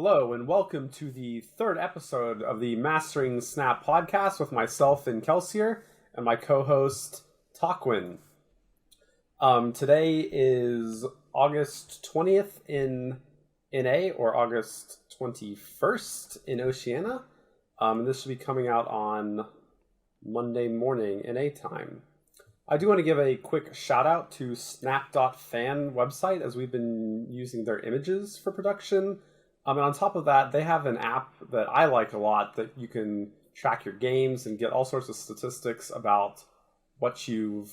Hello, and welcome to the third episode of the Mastering Snap podcast with myself and Kelsier and my co-host Talkwyn. Today is August 20th in NA, or August 21st in Oceania. And this should be coming out on Monday morning NA time. I do want to give a quick shout out to snap.fan website, as we've been using their images for production. And on top of that, they have an app that I like a lot that you can track your games and get all sorts of statistics about what you've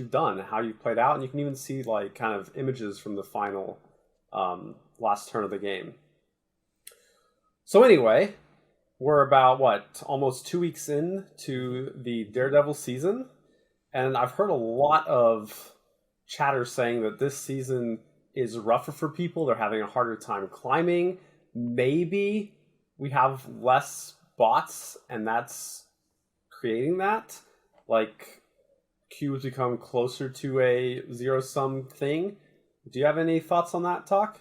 done, how you've played out, and you can even see like kind of images from the final last turn of the game. So anyway, we're about almost 2 weeks in to the Daredevil season, and I've heard a lot of chatter saying that this season is rougher for people. They're having a harder time climbing. Maybe we have less bots, and that's creating that. Like, queues become closer to a zero-sum thing. Do you have any thoughts on that, Talk?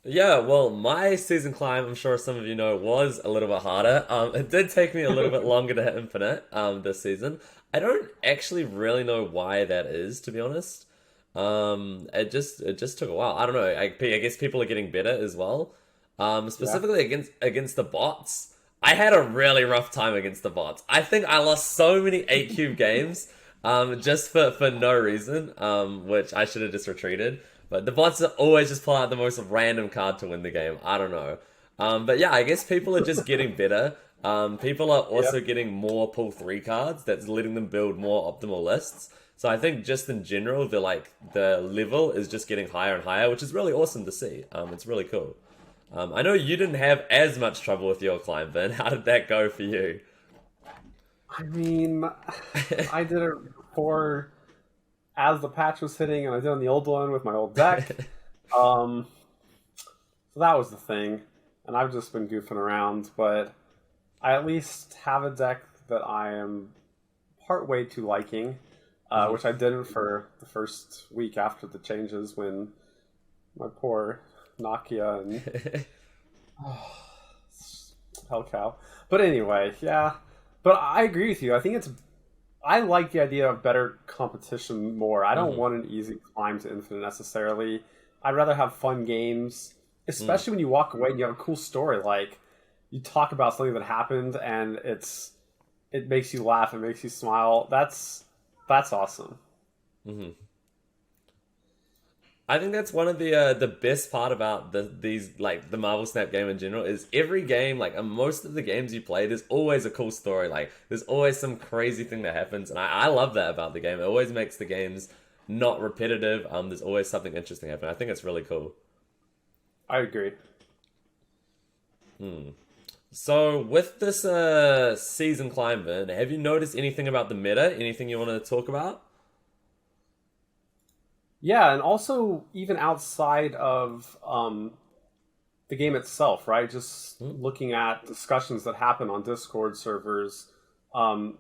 Yeah, well, my season climb, I'm sure some of you know, was a little bit harder. It did take me a little bit longer to hit Infinite this season. I don't actually really know why that is, to be honest. It just took a while. I don't know. I guess people are getting better as well. Specifically against the bots. I had a really rough time against the bots. I think I lost so many 8 cube games, just for no reason, which I should have just retreated. But the bots always just pull out the most random card to win the game. I don't know. But yeah, I guess people are just getting better. People are also getting more pull 3 cards. That's letting them build more optimal lists. So I think just in general, the level is just getting higher and higher, which is really awesome to see. It's really cool. I know you didn't have as much trouble with your climb, Ben. How did that go for you? I mean, I did it before as the patch was hitting, and I did on the old one with my old deck. So that was the thing. And I've just been goofing around, but I at least have a deck that I am part way to liking. Which I didn't for the first week after the changes, when my poor Nokia and hell cow. But anyway, yeah. But I agree with you. I like the idea of better competition more. I don't want an easy climb to Infinite necessarily. I'd rather have fun games, especially when you walk away and you have a cool story. Like, you talk about something that happened and it makes you laugh, it makes you smile. That's awesome. I think that's one of the best part about the Marvel Snap game in general is every game, most of the games you play, there's always a cool story. Like, there's always some crazy thing that happens, and I love that about the game. It always makes the games not repetitive. There's always something interesting happening. I think it's really cool. I agree. So with this season climb, Ben, have you noticed anything about the meta? Anything you want to talk about? Yeah, and also even outside of the game itself, right? Just looking at discussions that happen on Discord servers,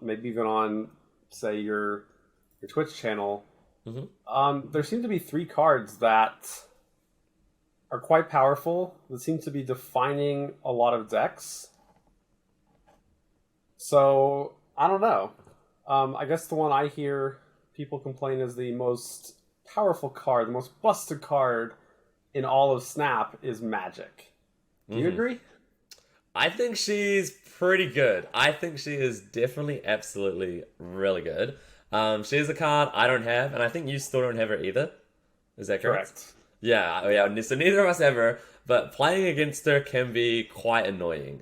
maybe even on, say, your Twitch channel. There seem to be 3 cards that are quite powerful, that seem to be defining a lot of decks. So, I don't know. I guess the one I hear people complain is the most powerful card, the most busted card in all of Snap is Magic. Do you agree? I think she's pretty good. I think she is definitely, absolutely really good. She is a card I don't have, and I think you still don't have her either. Is that correct? Yeah. So neither of us have her, but playing against her can be quite annoying.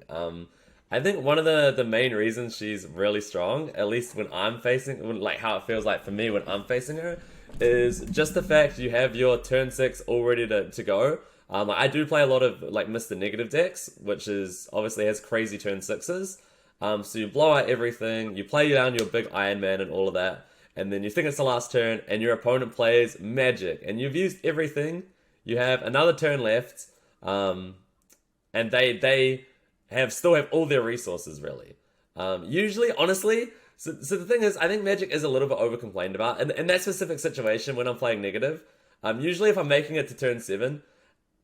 I think one of the main reasons she's really strong, at least when I'm facing, how it feels like for me when I'm facing her, is just the fact you have your turn 6 all ready to go. I do play a lot of Mr.Negative decks, which is obviously has crazy turn 6s. So you blow out everything, you play down your big Iron Man and all of that, and then you think it's the last turn, and your opponent plays Magic, and you've used everything. You have another turn left, and they still have all their resources really. Usually, honestly. So the thing is, I think Magic is a little bit over-complained about. And in that specific situation, when I'm playing negative, usually if I'm making it to turn 7,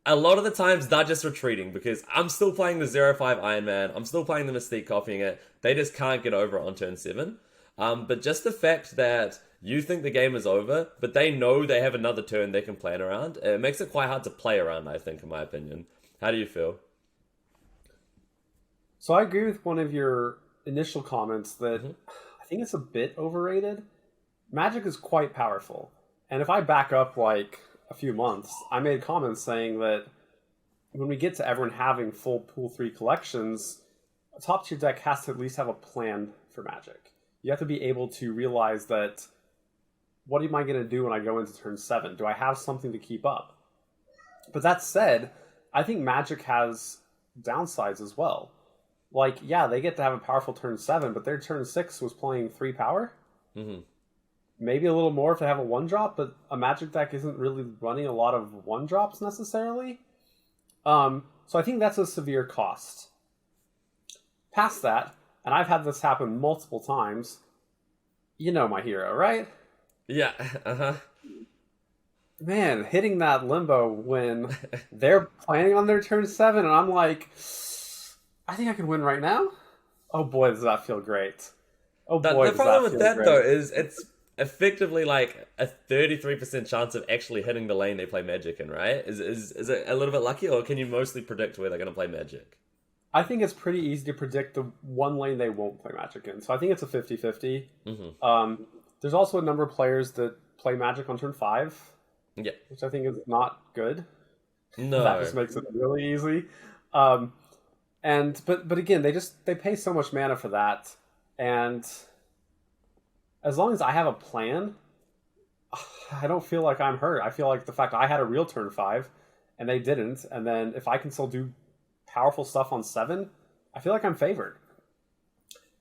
a lot of the times they're just retreating because I'm still playing the 0-5 Iron Man. I'm still playing the Mystique copying it. They just can't get over it on turn 7. But just the fact that you think the game is over, but they know they have another turn they can plan around, it makes it quite hard to play around, I think, in my opinion. How do you feel? So I agree with one of your initial comments that I think it's a bit overrated. Magic is quite powerful. And if I back up like a few months, I made comments saying that when we get to everyone having full Pool 3 collections, a top tier deck has to at least have a plan for Magic. You have to be able to realize that, what am I going to do when I go into turn 7? Do I have something to keep up? But that said, I think Magic has downsides as well. Like, yeah, they get to have a powerful turn 7, but their turn 6 was playing 3 power. Mm-hmm. Maybe a little more if they have a 1-drop, but a Magic deck isn't really running a lot of 1-drops necessarily. So I think that's a severe cost. Past that, and I've had this happen multiple times, you know my hero, right? Yeah, uh-huh. Man, hitting that limbo when they're planning on their turn 7, and I'm like, I think I can win right now? Oh boy, does that feel great. Oh boy, The does problem that with feel that, great. though, is it's effectively like a 33% chance of actually hitting the lane they play Magic in, right? Is it a little bit lucky, or can you mostly predict where they're going to play Magic? I think it's pretty easy to predict the one lane they won't play Magic in. So I think it's a 50-50. There's also a number of players that play Magic on turn 5. Yeah. Which I think is not good. No. That just makes it really easy. But again, they pay so much mana for that. And as long as I have a plan, I don't feel like I'm hurt. I feel like the fact I had a real turn 5 and they didn't, and then if I can still do powerful stuff on 7, I feel like I'm favored.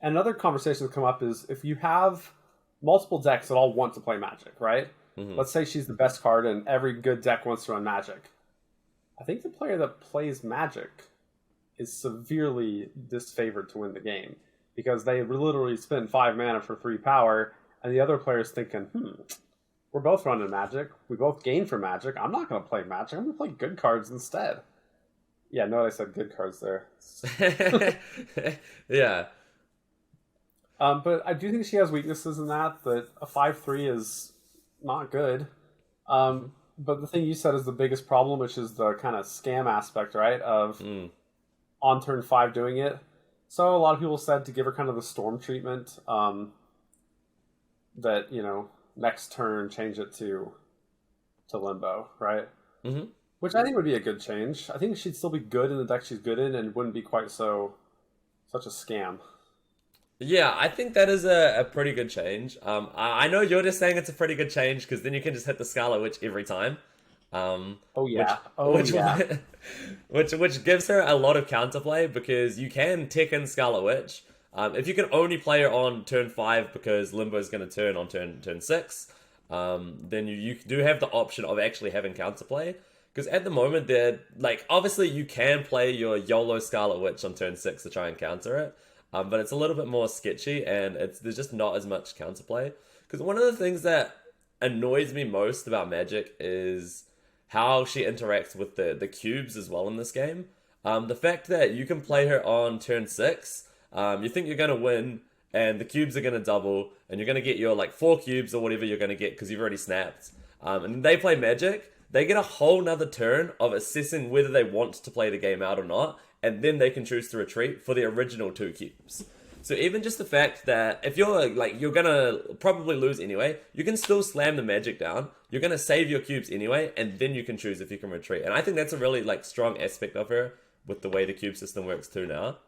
And another conversation that's come up is if you have multiple decks that all want to play Magic, right? Let's say she's the best card and every good deck wants to run Magic. I think the player that plays Magic is severely disfavored to win the game because they literally spend 5 mana for 3 power, and the other player's thinking, we're both running Magic. We both gain for Magic. I'm not going to play Magic. I'm going to play good cards instead. Yeah, no, I said good cards there. Yeah. But I do think she has weaknesses in that a 5-3 is not good. But the thing you said is the biggest problem, which is the kind of scam aspect, right? Of on turn 5 doing it. So a lot of people said to give her kind of the storm treatment. That, next turn change it to limbo, right? Mm-hmm. Which I think would be a good change. I think she'd still be good in the deck she's good in and wouldn't be quite such a scam. Yeah, I think that is a pretty good change. I know you're just saying it's a pretty good change because then you can just hit the Scarlet Witch every time. Oh yeah. Which gives her a lot of counterplay because you can tick in Scarlet Witch. If you can only play her on turn 5 because Limbo is going to turn on turn 6, then you do have the option of actually having counterplay. Because at the moment, they're like, obviously you can play your YOLO Scarlet Witch on turn 6 to try and counter it. But it's a little bit more sketchy and there's just not as much counterplay. Because one of the things that annoys me most about Magic is how she interacts with the cubes as well in this game. The fact that you can play her on turn 6, you think you're going to win, and the cubes are going to double, and you're going to get your 4 cubes or whatever you're going to get because you've already snapped. And they play Magic, they get a whole nother turn of assessing whether they want to play the game out or not, and then they can choose to retreat for the original 2 cubes. So even just the fact that if you're gonna probably lose anyway, you can still slam the Magic down. You're gonna save your cubes anyway, and then you can choose if you can retreat. And I think that's a really strong aspect of her with the way the cube system works too now.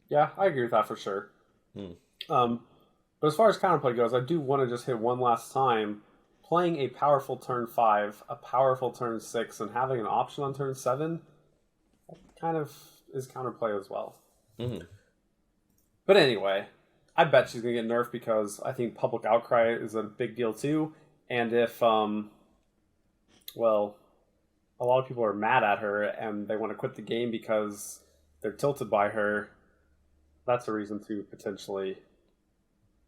Yeah, I agree with that for sure. But as far as counterplay goes, I do want to just hit one last time. Playing a powerful turn 5, a powerful turn 6, and having an option on turn 7 kind of is counterplay as well. Mm-hmm. But anyway, I bet she's going to get nerfed because I think public outcry is a big deal too. And if, a lot of people are mad at her and they want to quit the game because they're tilted by her, that's a reason to potentially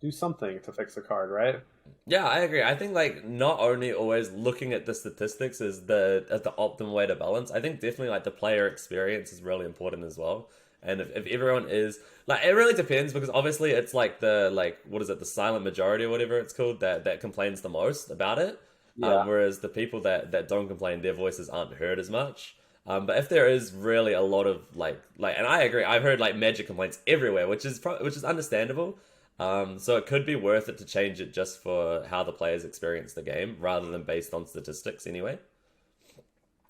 do something to fix a card, right? Yeah, I agree. I think like not only always looking at the statistics is the optimal way to balance. I think definitely like the player experience is really important as well. And if everyone is like, it really depends because obviously it's like the like what is it, the silent majority or whatever it's called that complains the most about it. Yeah. Whereas the people that don't complain, their voices aren't heard as much. But if there is really a lot of like, and I agree, I've heard like Magic complaints everywhere, which is understandable. So it could be worth it to change it just for how the players experience the game, rather than based on statistics anyway.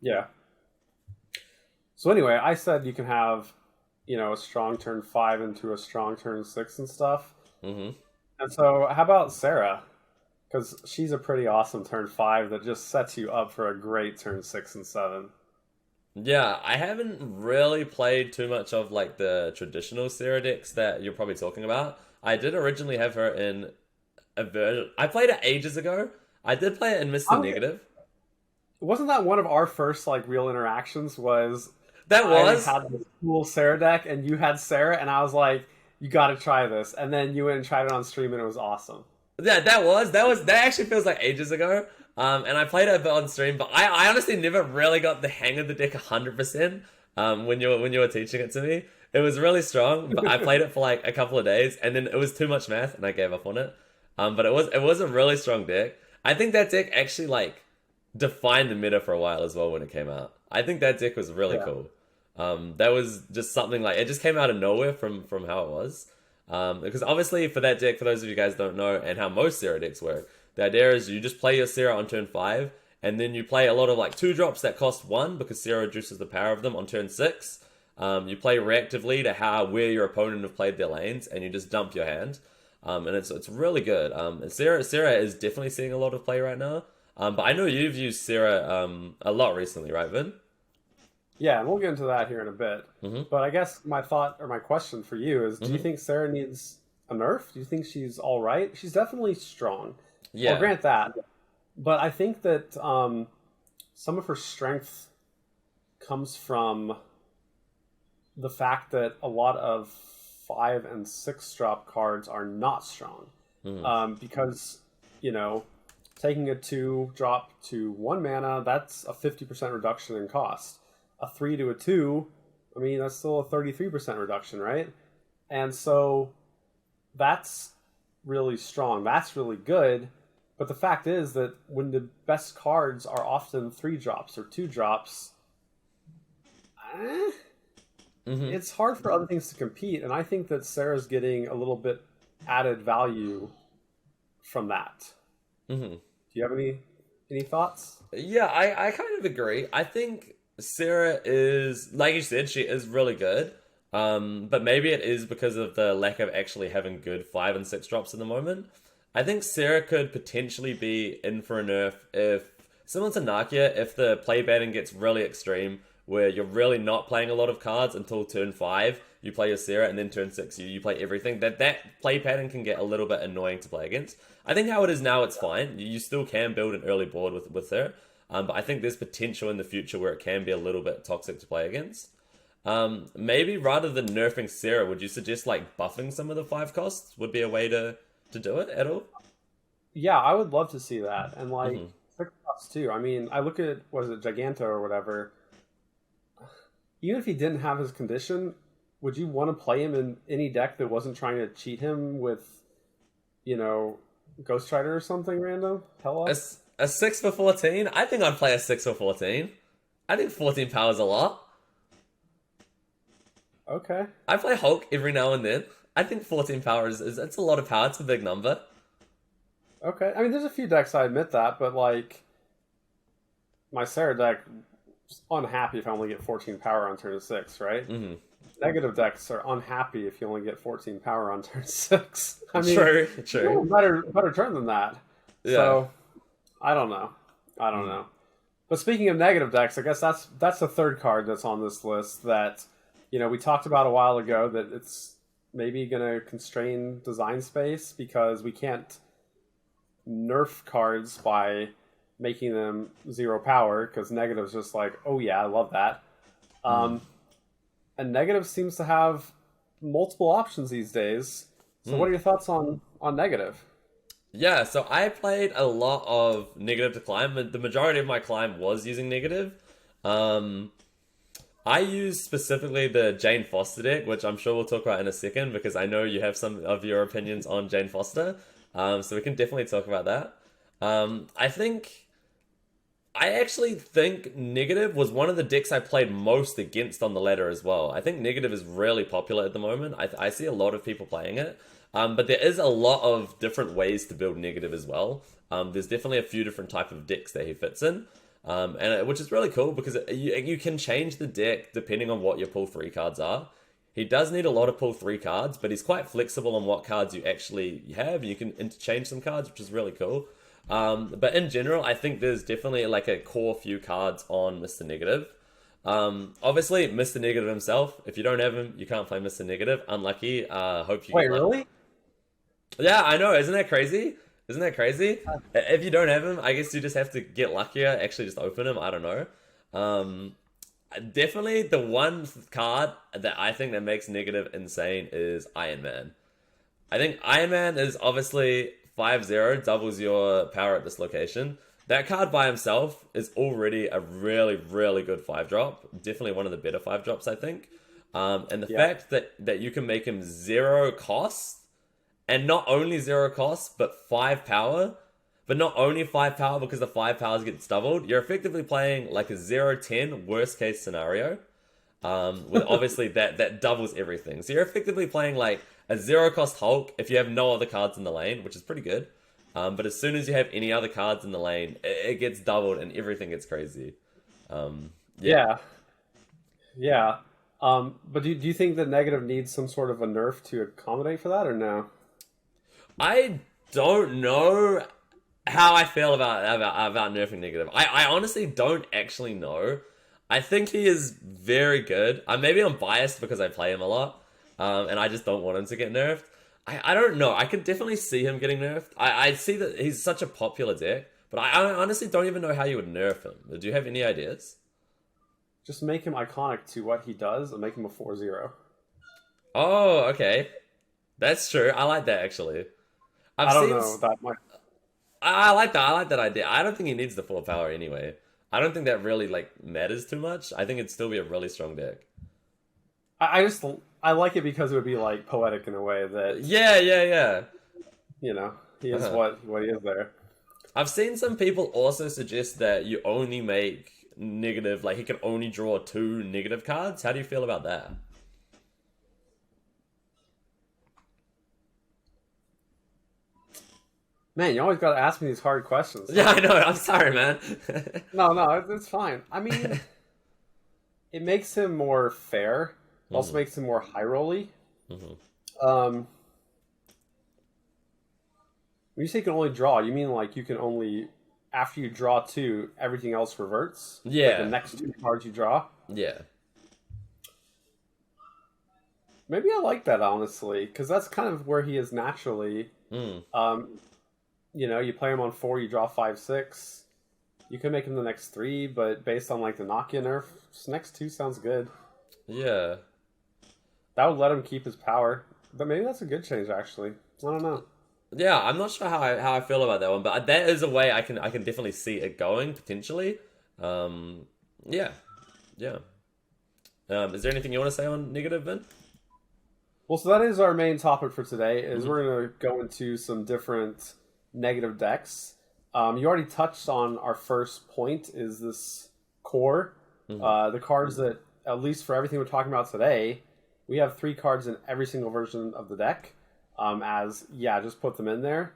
Yeah. So anyway, I said you can have, a strong turn 5 into a strong turn 6 and stuff. Mm-hmm. And so how about Sarah? Because she's a pretty awesome turn 5 that just sets you up for a great turn 6 and 7. Yeah, I haven't really played too much of like the traditional Sarah decks that you're probably talking about. I did originally have her in a version. I played it ages ago. I did play it in Mr. Negative. Wasn't that one of our first like real interactions? That was? I had this cool Sarah deck, and you had Sarah, and I was like, "You got to try this." And then you went and tried it on stream, and it was awesome. Yeah, that actually feels like ages ago. And I played it a bit on stream, but I honestly never really got the hang of the deck 100%. When you were teaching it to me, it was really strong, but I played it for like a couple of days, and then it was too much math, and I gave up on it. But it was a really strong deck. I think that deck actually like defined the meta for a while as well when it came out. I think that deck was really cool. That was just something like it just came out of nowhere from how it was. Because obviously for that deck, for those of you guys don't know, and how most Sarah decks work, the idea is you just play your Sarah on turn 5, and then you play a lot of like 2-drops that cost 1 because Sarah reduces the power of them on turn 6. You play reactively to where your opponent have played their lanes, and you just dump your hand. And it's really good. And Sarah is definitely seeing a lot of play right now. But I know you've used Sarah a lot recently, right, Vin? Yeah, and we'll get into that here in a bit. Mm-hmm. But I guess my thought or my question for you is, do you think Sarah needs a nerf? Do you think she's all right? She's definitely strong. Yeah. I'll grant that. But I think that some of her strength comes from the fact that a lot of 5 and 6 drop cards are not strong. Because, taking a 2-drop to 1 mana, that's a 50% reduction in cost. A 3 to a 2, I mean, that's still a 33% reduction, right? And so that's really strong. That's really good. But the fact is that when the best cards are often 3-drops or 2-drops, it's hard for other things to compete. And I think that Sarah's getting a little bit added value from that. Do you have any thoughts? Yeah, I kind of agree. I think Sarah is, like you said, she is really good. But maybe it is because of the lack of actually having good 5 and 6 drops in the moment. I think Sarah could potentially be in for a nerf if, similar to Nakia, if the play pattern gets really extreme, where you're really not playing a lot of cards until turn 5, you play your Sarah, and then turn 6, you play everything. That play pattern can get a little bit annoying to play against. I think how it is now, it's fine. You still can build an early board with her. But I think there's potential in the future where it can be a little bit toxic to play against. Maybe rather than nerfing Sarah, would you suggest like buffing some of the 5 costs would be a way to do it at all? Yeah, I would love to see that. And like 6 costs too. I mean, I look at, what is it, Giganto or whatever. Even if he didn't have his condition, would you want to play him in any deck that wasn't trying to cheat him with, Ghost Rider or something random? Hello? A 6 for 14? I think I'd play a 6 for 14. I think 14 power is a lot. Okay. I play Hulk every now and then. I think 14 power is it's a lot of power. It's a big number. Okay. I mean, there's a few decks, I admit that, but like my Sarah deck is unhappy if I only get 14 power on turn 6, right? Negative decks are unhappy if you only get 14 power on turn 6. I mean, true. Better turn than that. Yeah. So, I don't know. But speaking of negative decks, I guess that's the third card that's on this list that, we talked about a while ago, that it's maybe going to constrain design space because we can't nerf cards by making them 0 power, because negative's just like, oh yeah, I love that. And negative seems to have multiple options these days. So what are your thoughts on on negative? Yeah, so I played a lot of negative to climb, but the majority of my climb was using negative. Um, I use specifically the Jane Foster deck, which I'm sure we'll talk about in a second because I know you have some of your opinions on Jane Foster. So we can definitely talk about that. I actually think Negative was one of the decks I played most against on the ladder as well. I think Negative is really popular at the moment. I see a lot of people playing it. But there is a lot of different ways to build Negative as well. There's definitely a few different type of decks that he fits in. Which is really cool because you can change the deck depending on what your pull 3 cards are. He does need a lot of pull 3 cards, but he's quite flexible on what cards you actually have. You can interchange some cards, which is really cool. But in general, I think there's definitely like a core few cards on Mr. Negative. Obviously, Mr. Negative himself, if you don't have him, you can't play Mr. Negative. Unlucky. Hope you Wait, get luck. really? Yeah, I know. Isn't that crazy? Isn't that crazy? If you don't have him, I guess you just have to get luckier. Actually, just open him. I don't know. Definitely the one card that I think that makes Negative insane is Iron Man. I think Iron Man is obviously 5/0, doubles your power at this location. That card by himself is already a really, really good 5-drop. Definitely one of the better 5-drops, I think. And the fact that you can make him 0 cost, and not only 0 cost, but 5 power. But not only 5 power because the 5 powers gets doubled. You're effectively playing like a 0-10 worst case scenario. With obviously that doubles everything. So you're effectively playing like a 0 cost Hulk if you have no other cards in the lane, which is pretty good. But as soon as you have any other cards in the lane, it gets doubled and everything gets crazy. Yeah. But do you think that Negative needs some sort of a nerf to accommodate for that, or no? I don't know how I feel about nerfing Negative. I honestly don't actually know. I think he is very good. Maybe I'm biased because I play him a lot, and I just don't want him to get nerfed. I don't know. I can definitely see him getting nerfed. I see that he's such a popular deck, but I honestly don't even know how you would nerf him. Do you have any ideas? Just make him iconic to what he does and make him a 4/0. Oh, okay. That's true. I like that, actually. I don't know. That might... I like that. I like that idea. I don't think he needs the 4 power anyway. I don't think that really matters too much. I think it'd still be a really strong deck. I like it because it would be like poetic in a way that yeah. You know, he is what he is there. I've seen some people also suggest that you only make Negative, like he can only draw 2 negative cards. How do you feel about that? Man, you always got to ask me these hard questions. Yeah, I know. I'm sorry, man. No, it's fine. I mean, it makes him more fair. It also makes him more high rolly. When you say you can only draw, you mean like you can only, after you draw 2, everything else reverts? Yeah. Like the next 2 cards you draw? Yeah. Maybe I like that, honestly, because that's kind of where he is naturally. You know, you play him on 4, you draw 5, 6. You could make him the next 3, but based on like the Nokia nerf, next 2 sounds good. Yeah. That would let him keep his power. But maybe that's a good change, actually. I don't know. Yeah, I'm not sure how I feel about that one, but that is a way I can definitely see it going potentially. Yeah. Is there anything you want to say on Negative, Ben? Well, so that is our main topic for today. Is we're going to go into some different Negative decks. You already touched on our first point. Is this core? The cards that, at least for everything we're talking about today, we have 3 cards in every single version of the deck. Just put them in there.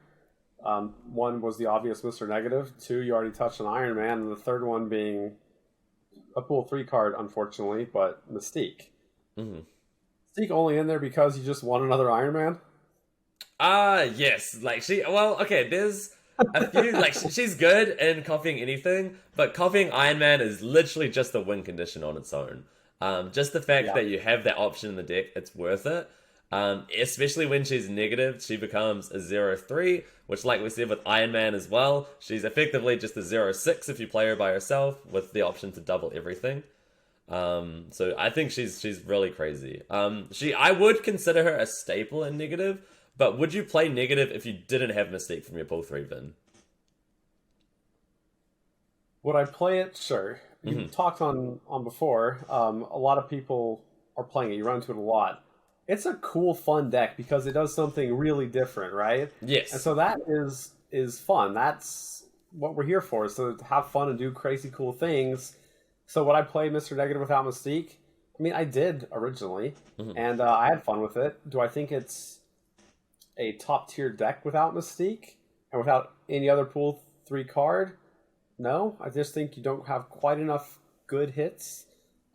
One was the obvious Mr. Negative. 2, you already touched on Iron Man. And the third one being a pool 3 card, unfortunately, but Mystique. Mystique only in there because you just won another Iron Man? Yes. There's a few, she's good in copying anything, but copying Iron Man is literally just a win condition on its own. Just the fact that you have that option in the deck, it's worth it. Especially when she's negative, she becomes a 0/3, which like we said with Iron Man as well, she's effectively just a 0/6 if you play her by herself with the option to double everything. So I think she's really crazy. I would consider her a staple in negative, But would you play negative if you didn't have Mystique from your pull 3 bin? Would I play it? Sure. You talked on before. A lot of people are playing it. You run into it a lot. It's a cool, fun deck because it does something really different, right? Yes. And so that is fun. That's what we're here for, is to have fun and do crazy cool things. So would I play Mr.Negative without Mystique? I mean, I did originally, and I had fun with it. Do I think it's a top-tier deck without Mystique and without any other pool 3 card? No, I just think you don't have quite enough good hits.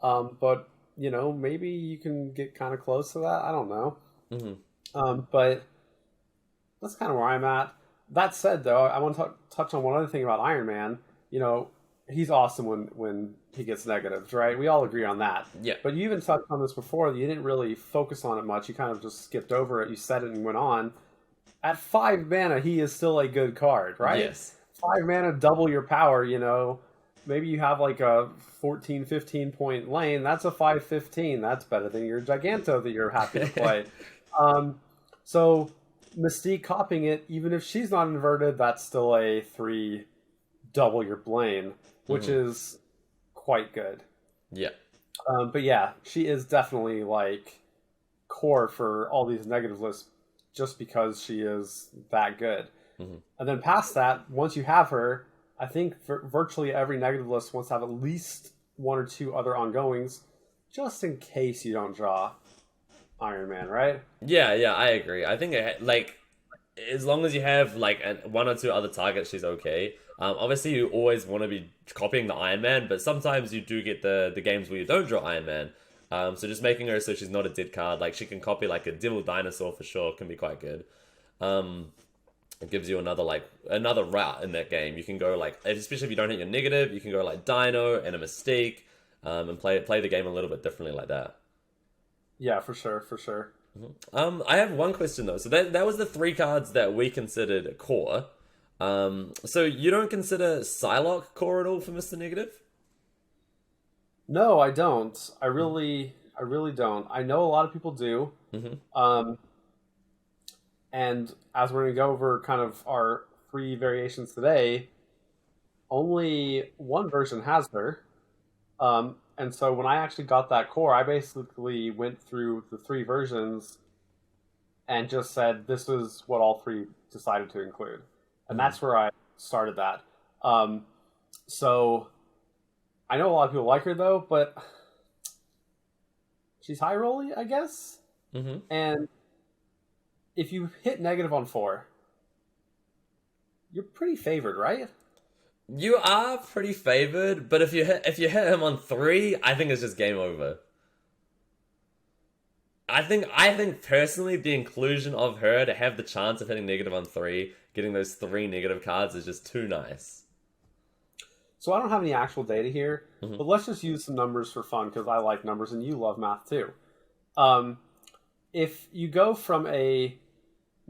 But, maybe you can get kind of close to that. I don't know. But that's kind of where I'm at. That said, though, I want to touch on one other thing about Iron Man. He's awesome when he gets negatives, right? We all agree on that. Yeah. But you even touched on this before. You didn't really focus on it much. You kind of just skipped over it. You said it and went on. At 5 mana, he is still a good card, right? Yes. 5 mana, double your power, Maybe you have like a 14, 15 point lane. That's a 5-15. That's better than your Giganto that you're happy to play. So Mystique copying it, even if she's not inverted, that's still a 3 double your Blaine, which is quite good. Yeah. But yeah, she is definitely like core for all these negative lists just because she is that good. And then past that, once you have her, I think virtually every negative list wants to have at least 1 or 2 other ongoings, just in case you don't draw Iron Man, right? Yeah, I agree. I think as long as you have 1 or 2 other targets, she's okay. Obviously, you always want to be copying the Iron Man, but sometimes you do get the games where you don't draw Iron Man. So just making her so she's not a dead card, like she can copy like a Devil Dinosaur for sure, can be quite good. It gives you another route in that game. You can go especially if you don't hit your negative, you can go like Dino and a Mystique, and play the game a little bit differently like that. Yeah, for sure. I have one question though. So that was the 3 cards that we considered core. So you don't consider Psylocke core at all for Mr. Negative? No, I don't. I really don't. I know a lot of people do. And as we're going to go over kind of our 3 variations today, only one version has her. And so when I actually got that core, I basically went through the 3 versions and just said this is what all 3 decided to include. And that's where I started that. So I know a lot of people like her, though, but she's high rolly, I guess. And if you hit negative on 4, you're pretty favored, right? You are pretty favored, but if you hit him on 3, I think it's just game over. I think personally the inclusion of her to have the chance of hitting negative on 3, getting those 3 negative cards is just too nice. So I don't have any actual data here, but let's just use some numbers for fun because I like numbers and you love math too. If you go from a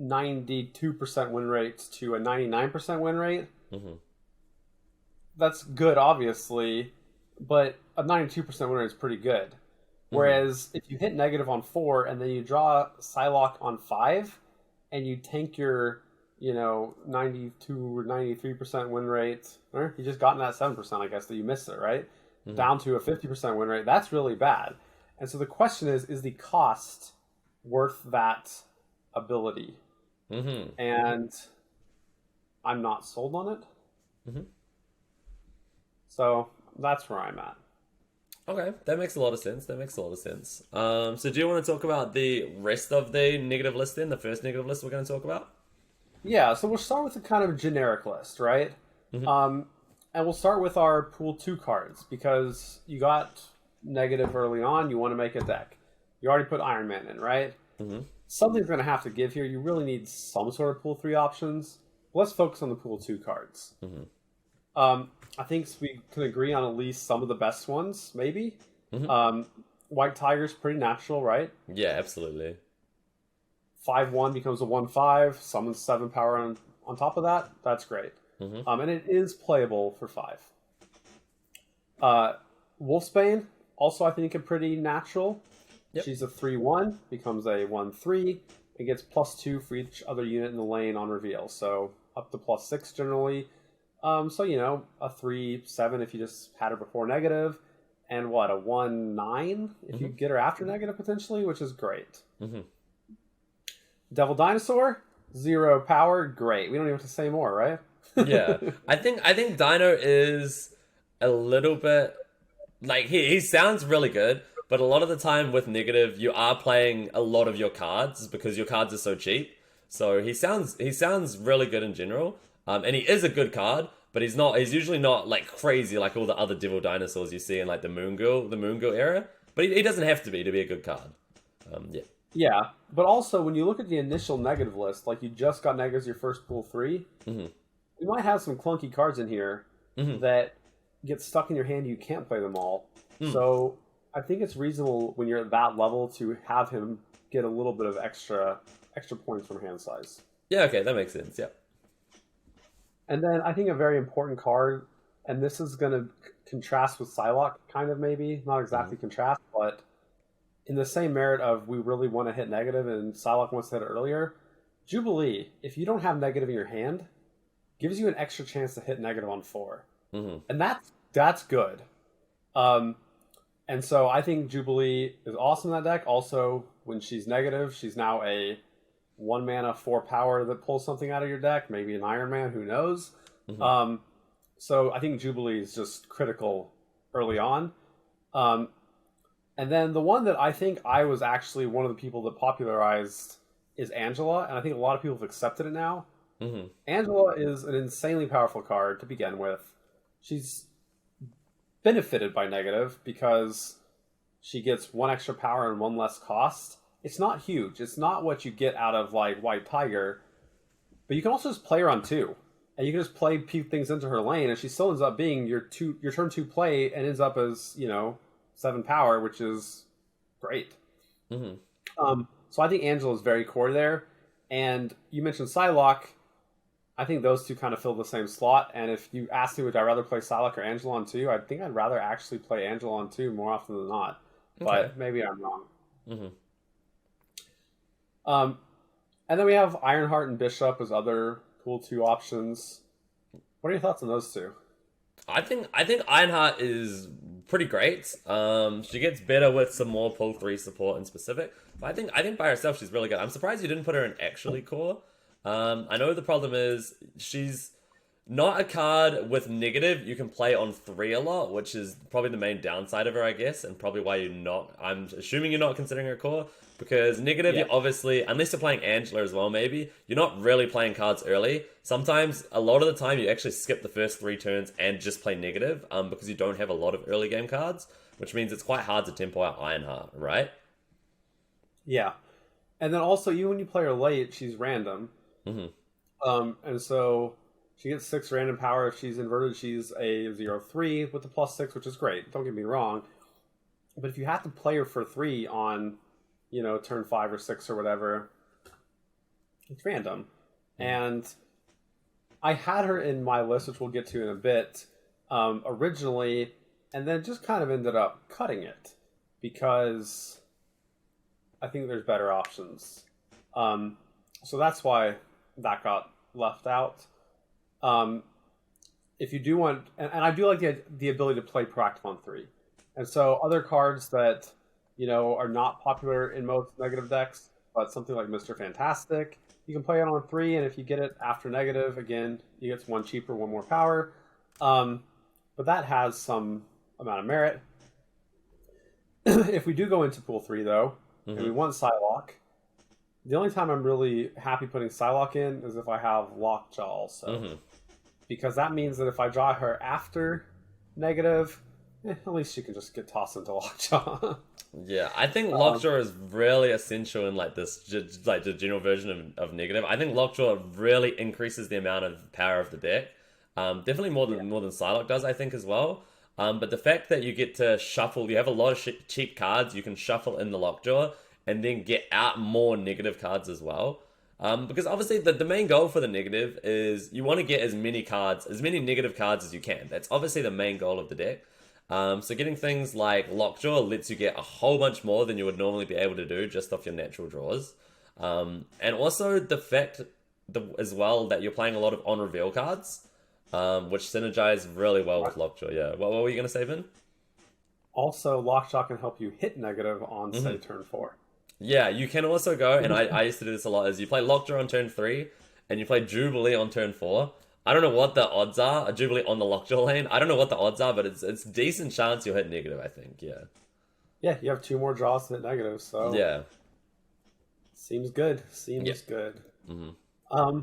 92% win rate to a 99% win rate, that's good, obviously, but a 92% win rate is pretty good. Whereas if you hit negative on 4 and then you draw Psylocke on 5 and you tank your 92 or 93% win rate, or you just gotten that 7%, I guess, that you missed it, right? Down to a 50% win rate, that's really bad. And so the question is the cost worth that ability? And I'm not sold on it. So that's where I'm at. Okay, that makes a lot of sense. So do you want to talk about the rest of the negative list then? The first negative list we're going to talk about? Yeah, so we'll start with a kind of generic list, right? And we'll start with our pool 2 cards because you got negative early on. You want to make a deck. You already put Iron Man in, right? Something's going to have to give here. You really need some sort of pool 3 options. Let's focus on the pool 2 cards. I think we can agree on at least some of the best ones, maybe. White Tiger's pretty natural, right? Yeah, absolutely. 5/1 becomes a 1/5. Summons 7 power on top of that. That's great. And it is playable for 5. Wolfsbane, also I think a pretty natural. She's a 3/1, becomes a 1/3. It gets +2 for each other unit in the lane on reveal, so up to +6 generally. So a 3/7 if you just had her before negative, and what, a 1/9 if you get her after negative potentially, which is great. Devil Dinosaur, 0 power, great. We don't even have to say more, right? Yeah, I think Dino is a little bit like he sounds really good, but a lot of the time with negative, you are playing a lot of your cards because your cards are so cheap. So he sounds really good in general, and he is a good card, but he's usually not like crazy like all the other Devil Dinosaurs you see in like the Moon Girl era. But he doesn't have to be a good card. Yeah. Yeah, but also when you look at the initial negative list, like you just got negatives your first pool 3, you might have some clunky cards in here that get stuck in your hand. You can't play them all. So I think it's reasonable when you're at that level to have him get a little bit of extra points from hand size. Yeah, okay, that makes sense. Yeah. And then I think a very important card, and this is going to contrast with Psylocke, kind of maybe not exactly contrast, but in the same merit of we really want to hit negative and Psylocke wants to hit it earlier. Jubilee, if you don't have negative in your hand, gives you an extra chance to hit negative on 4, and that's good. And so I think Jubilee is awesome in that deck. Also, when she's negative, she's now a 1 mana 4 power that pulls something out of your deck, maybe an Iron Man, who knows. So I think Jubilee is just critical early on. And then the one that I think I was actually one of the people that popularized is Angela, and I think a lot of people have accepted it now. Angela is an insanely powerful card to begin with. She's benefited by negative because she gets 1 extra power and 1 less cost. It's not huge. It's not what you get out of like White Tiger, but you can also just play her on 2, and you can just play things into her lane, and she still ends up being your turn 2 play and ends up as 7 power, which is great. So I think Angela is very core there, and you mentioned Psylocke. I think those two kind of fill the same slot, and if you ask me would I rather play Psylocke or Angela on 2, I think I'd rather actually play Angela on 2 more often than not, but maybe I'm wrong. And then we have Ironheart and Bishop as other cool 2 options. What are your thoughts on those 2? I think Ironheart is pretty great. She gets better with some more pull 3 support in specific. But I think by herself she's really good. I'm surprised you didn't put her in actually core. I know the problem is she's not a card with negative you can play on 3 a lot, which is probably the main downside of her, I guess, and probably why I'm assuming you're not considering her core, because negative, you obviously, unless you're playing Angela as well, maybe, you're not really playing cards early. Sometimes, a lot of the time, you actually skip the first 3 turns and just play negative, because you don't have a lot of early game cards, which means it's quite hard to tempo out Ironheart, right? Yeah. And then also, even when you play her late, she's random. And so she gets 6 random power. If she's inverted, she's a 0/3 with the +6, which is great. Don't get me wrong. But if you have to play her for 3 on, turn 5 or 6 or whatever, it's random. And I had her in my list, which we'll get to in a bit, originally, and then just kind of ended up cutting it because I think there's better options. So that's why that got left out. If you do want, and I do like the ability to play proactive on 3, and so other cards that are not popular in most negative decks, but something like Mr. Fantastic, you can play it on 3, and if you get it after negative, again, you get 1 cheaper, 1 more power. But that has some amount of merit. If we do go into pool 3, though, and we want Psylocke, the only time I'm really happy putting Psylocke in is if I have Lockjaw also. Because that means that if I draw her after negative, at least she can just get tossed into Lockjaw. Yeah, I think Lockjaw is really essential in like this, like the general version of negative. I think Lockjaw really increases the amount of power of the deck. Definitely more than Psylocke does, I think, as well. But the fact that you get to shuffle, you have a lot of cheap cards you can shuffle in the Lockjaw and then get out more negative cards as well. Because obviously the main goal for the negative is you want to get as many negative cards as you can. That's obviously the main goal of the deck. So getting things like Lockjaw lets you get a whole bunch more than you would normally be able to do just off your natural draws. And also the fact as well that you're playing a lot of on reveal cards, which synergize really well with Lockjaw. Yeah. What were you gonna say, Vin? Also, Lockjaw can help you hit negative on, say, turn 4. Yeah, you can also go, and I used to do this a lot, is you play Lockjaw on turn 3, and you play Jubilee on turn 4. I don't know what the odds are, a Jubilee on the Lockjaw lane. I don't know what the odds are, but it's decent chance you'll hit negative, I think, yeah. Yeah, you have 2 more draws to hit negative, so... Yeah. Seems good. Seems good. Mm-hmm.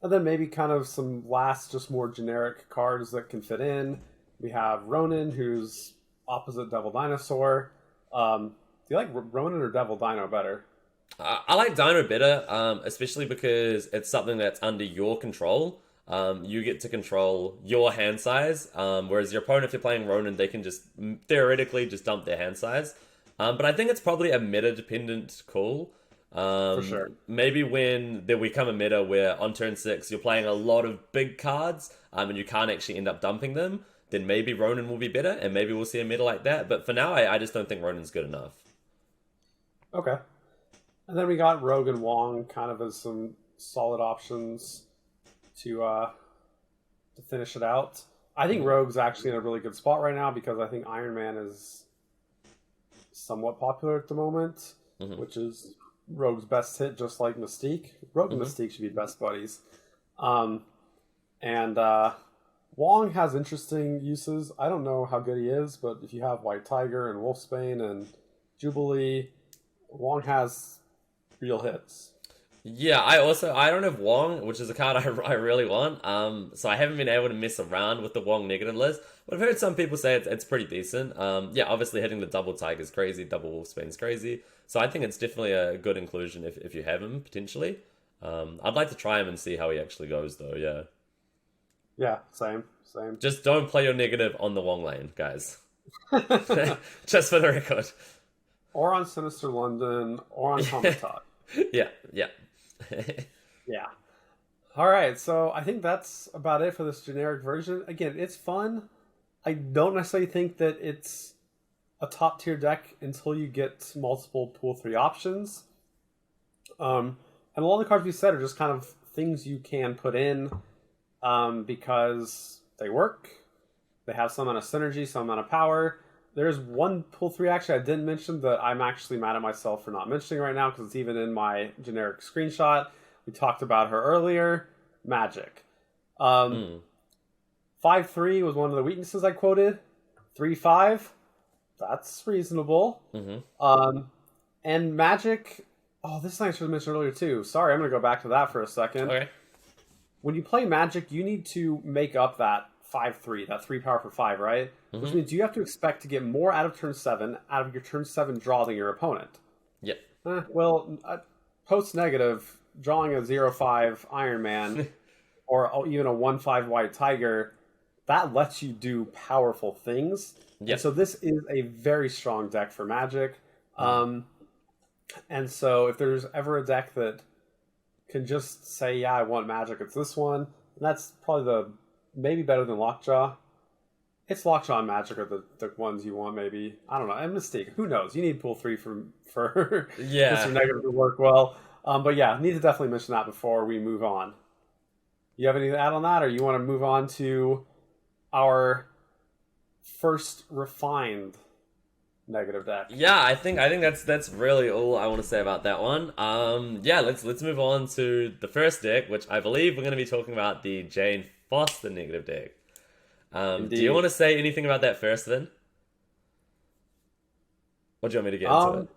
And then maybe kind of some last, just more generic cards that can fit in. We have Ronin, who's opposite Devil Dinosaur. Do you like Ronin or Devil Dino better? I like Dino better, especially because it's something that's under your control. You get to control your hand size, whereas your opponent, if you're playing Ronin, they can just theoretically just dump their hand size. But I think it's probably a meta-dependent call. For sure. Maybe when there become a meta where on turn 6 you're playing a lot of big cards, and you can't actually end up dumping them, then maybe Ronin will be better, and maybe we'll see a meta like that. But for now, I just don't think Ronin's good enough. Okay. And then we got Rogue and Wong kind of as some solid options to finish it out. I think Rogue's actually in a really good spot right now because I think Iron Man is somewhat popular at the moment, which is Rogue's best hit, just like Mystique. Rogue and Mystique should be best buddies. And Wong has interesting uses. I don't know how good he is, but if you have White Tiger and Wolfsbane and Jubilee, Wong has real hits. Yeah, I don't have Wong, which is a card I really want. So I haven't been able to mess around with the Wong negative list. But I've heard some people say it's pretty decent. Yeah, obviously hitting the double Tiger is crazy, double Wolfsbane's crazy. So I think it's definitely a good inclusion if you have him, potentially. I'd like to try him and see how he actually goes, though, yeah. Yeah, same. Just don't play your negative on the Wong lane, guys. Just for the record. Or on Sinister London, or on Comic-Con. Yeah. Yeah. All right, so I think that's about it for this generic version. Again, it's fun. I don't necessarily think that it's a top tier deck until you get multiple pool 3 options. And a lot of the cards we said are just kind of things you can put in because they work. They have some amount of synergy, some amount of power. There's one pool 3 actually I didn't mention that I'm actually mad at myself for not mentioning right now because it's even in my generic screenshot. We talked about her earlier. Magic. 5-3 was one of the weaknesses I quoted. 3-5, that's reasonable. And Magic... Oh, this thing I should have mentioned earlier too. Sorry, I'm going to go back to that for a second. Okay. When you play Magic, you need to make up that 5-3, that 3 power for 5, right? Which means you have to expect to get more out of turn 7, out of your turn 7 draw than your opponent. Yep. Well, post-negative, drawing a 0-5 Iron Man, or even a 1-5 White Tiger, that lets you do powerful things. Yep. And so this is a very strong deck for Magic. And so if there's ever a deck that can just say, yeah, I want Magic, it's this one, and that's probably maybe better than Lockjaw. It's Lockjaw and Magic are the ones you want, maybe. I don't know. And Mystique. Who knows? You need pool 3 for Mr. Negative to work well. But yeah, need to definitely mention that before we move on. You have anything to add on that, or you want to move on to our first refined negative deck? Yeah, I think that's really all I want to say about that one. Yeah, let's move on to the first deck, which I believe we're going to be talking about the Jane Foster negative deck. Do you want to say anything about that first, then? Or do you want me to get into it?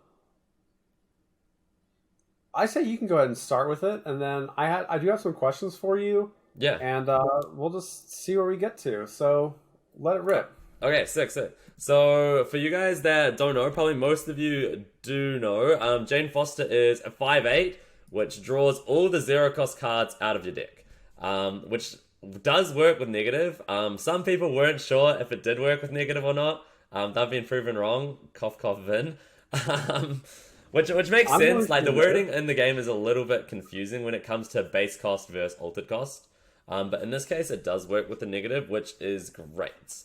I say you can go ahead and start with it, and then I do have some questions for you. Yeah. And we'll just see where we get to. So let it rip. Okay, sick. So for you guys that don't know, probably most of you do know, Jane Foster is a 5/8, which draws all the 0-cost cards out of your deck, which does work with negative. Some people weren't sure if it did work with negative or not. They've been proven wrong. Cough, cough, Vin. Which makes sense. Like, the wording in the game is a little bit confusing when it comes to base cost versus altered cost. But in this case, it does work with the negative, which is great.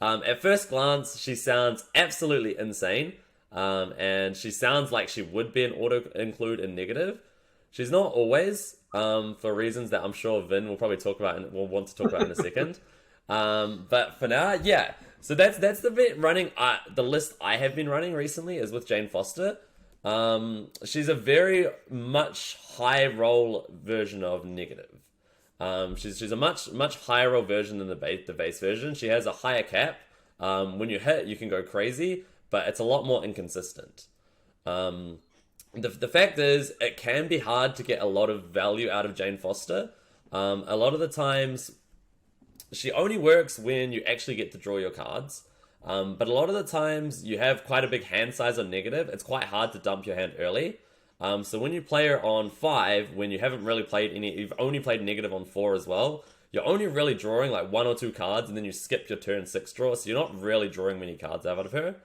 At first glance, she sounds absolutely insane. and she sounds like she would be an auto-include in negative. She's not always, for reasons that I'm sure Vin will probably talk about and will want to talk about in a second. But for now, yeah. So that's the bit running. The list I have been running recently is with Jane Foster. She's a very much high roll version of negative. She's a much higher roll version than the base version. She has a higher cap. When you hit, you can go crazy, but it's a lot more inconsistent. The fact is, it can be hard to get a lot of value out of Jane Foster. A lot of the times, she only works when you actually get to draw your cards. But a lot of the times, you have quite a big hand size on negative. It's quite hard to dump your hand early. So when you play her on 5, when you haven't really played any, you've only played negative on 4 as well, you're only really drawing like 1 or 2 cards, and then you skip your turn 6 draw, so you're not really drawing many cards out of her.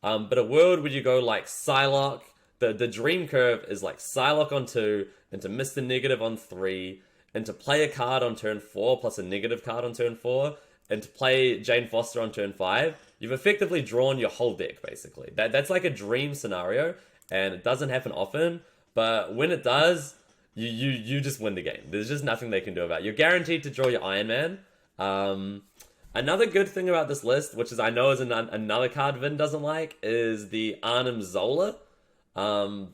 But a world where you go like Psylocke, the dream curve is like Psylocke on 2, into Mr.Negative on 3, and to play a card on turn 4 plus a negative card on turn 4, and to play Jane Foster on turn 5, you've effectively drawn your whole deck, basically. That's like a dream scenario, and it doesn't happen often, but when it does, you just win the game. There's just nothing they can do about it. You're guaranteed to draw your Iron Man. Another good thing about this list, which is I know is another card Vin doesn't like, is the Arnim Zola all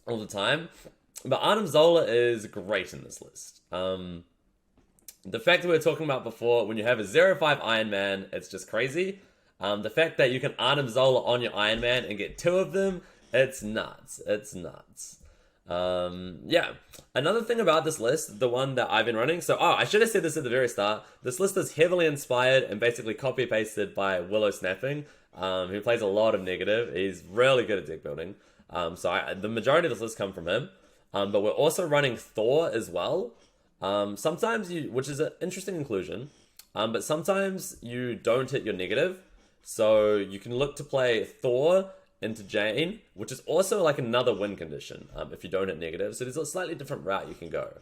the time. But Arnim Zola is great in this list. The fact that we were talking about before, when you have a 0-5 Iron Man, it's just crazy. The fact that you can Arnim Zola on your Iron Man and get 2 of them, it's nuts. It's nuts. Yeah. Another thing about this list, the one that I've been running, I should have said this at the very start. This list is heavily inspired and basically copy-pasted by Willow Snapping, who plays a lot of negative. He's really good at deck building. The majority of this list come from him. But we're also running Thor as well. Sometimes which is an interesting inclusion, but sometimes you don't hit your negative. So you can look to play Thor into Jane, which is also like another win condition if you don't hit negative. So there's a slightly different route you can go.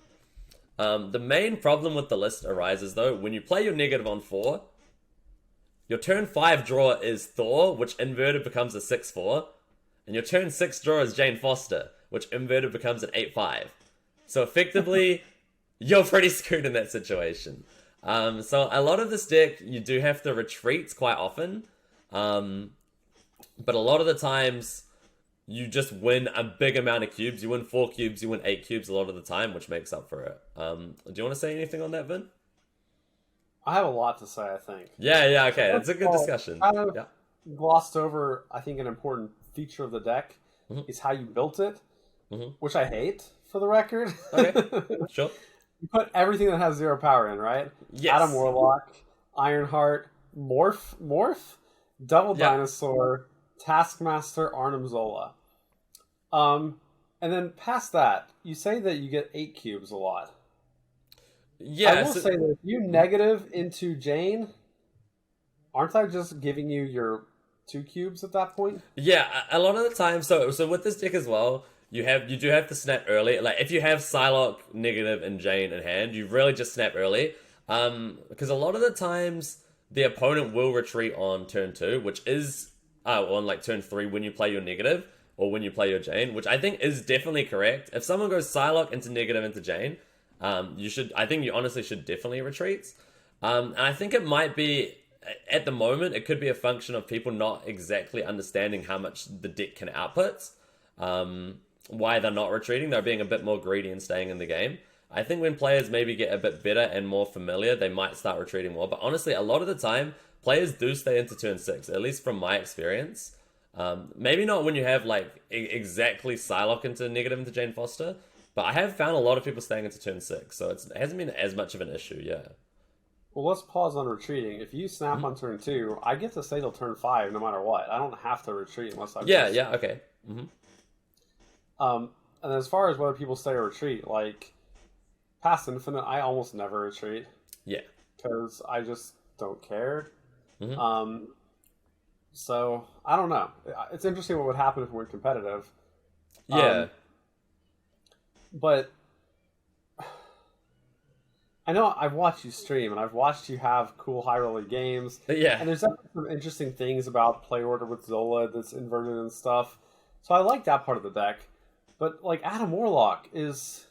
The main problem with the list arises though, when you play your negative on 4, your turn 5 draw is Thor, which inverted becomes a 6-4, and your turn 6 draw is Jane Foster, which inverted becomes an 8-5. So effectively, you're pretty screwed in that situation. So a lot of this deck, you do have to retreat quite often. But a lot of the times, you just win a big amount of cubes. You win 4 cubes, you win 8 cubes a lot of the time, which makes up for it. Do you want to say anything on that, Vin? I have a lot to say, I think. Yeah, okay. That's a good discussion. Yeah. Glossed over, I think, an important feature of the deck is how you built it, which I hate, for the record. Okay, sure. You put everything that has 0 power in, right? Yes. Adam Warlock, Ironheart, Morph, Double Dinosaur, Taskmaster, Arnim Zola. And then past that, you say that you get 8 cubes a lot. Yeah, I will say that if you negative into Jane, aren't I just giving you your 2 cubes at that point? Yeah, a lot of the time. So with this deck as well, you do have to snap early. Like if you have Psylocke, negative, and Jane in hand, you really just snap early. Because a lot of the times the opponent will retreat on turn 2, which is on like turn 3 when you play your negative or when you play your Jane, which I think is definitely correct. If someone goes Psylocke into negative into Jane, I think you honestly should definitely retreat. And I think it might be, at the moment, it could be a function of people not exactly understanding how much the deck can output. Why they're not retreating, they're being a bit more greedy and staying in the game. I think when players maybe get a bit better and more familiar, they might start retreating more. But honestly, a lot of the time, players do stay into turn 6, at least from my experience. Maybe not when you have like exactly Psylocke into negative into Jane Foster, but I have found a lot of people staying into turn 6, so it hasn't been as much of an issue, yeah. Well, let's pause on retreating. If you snap on turn 2, I get to stay till turn 5 no matter what. I don't have to retreat unless I... Yeah, okay. And as far as whether people stay or retreat, like, past Infinite, I almost never retreat. Yeah. Because I just don't care. So, I don't know. It's interesting what would happen if we went competitive. Yeah. But I know I've watched you stream, and I've watched you have cool high roller games, Yeah. and there's definitely some interesting things about play order with Zola that's inverted and stuff. So I like that part of the deck. But like Adam Warlock is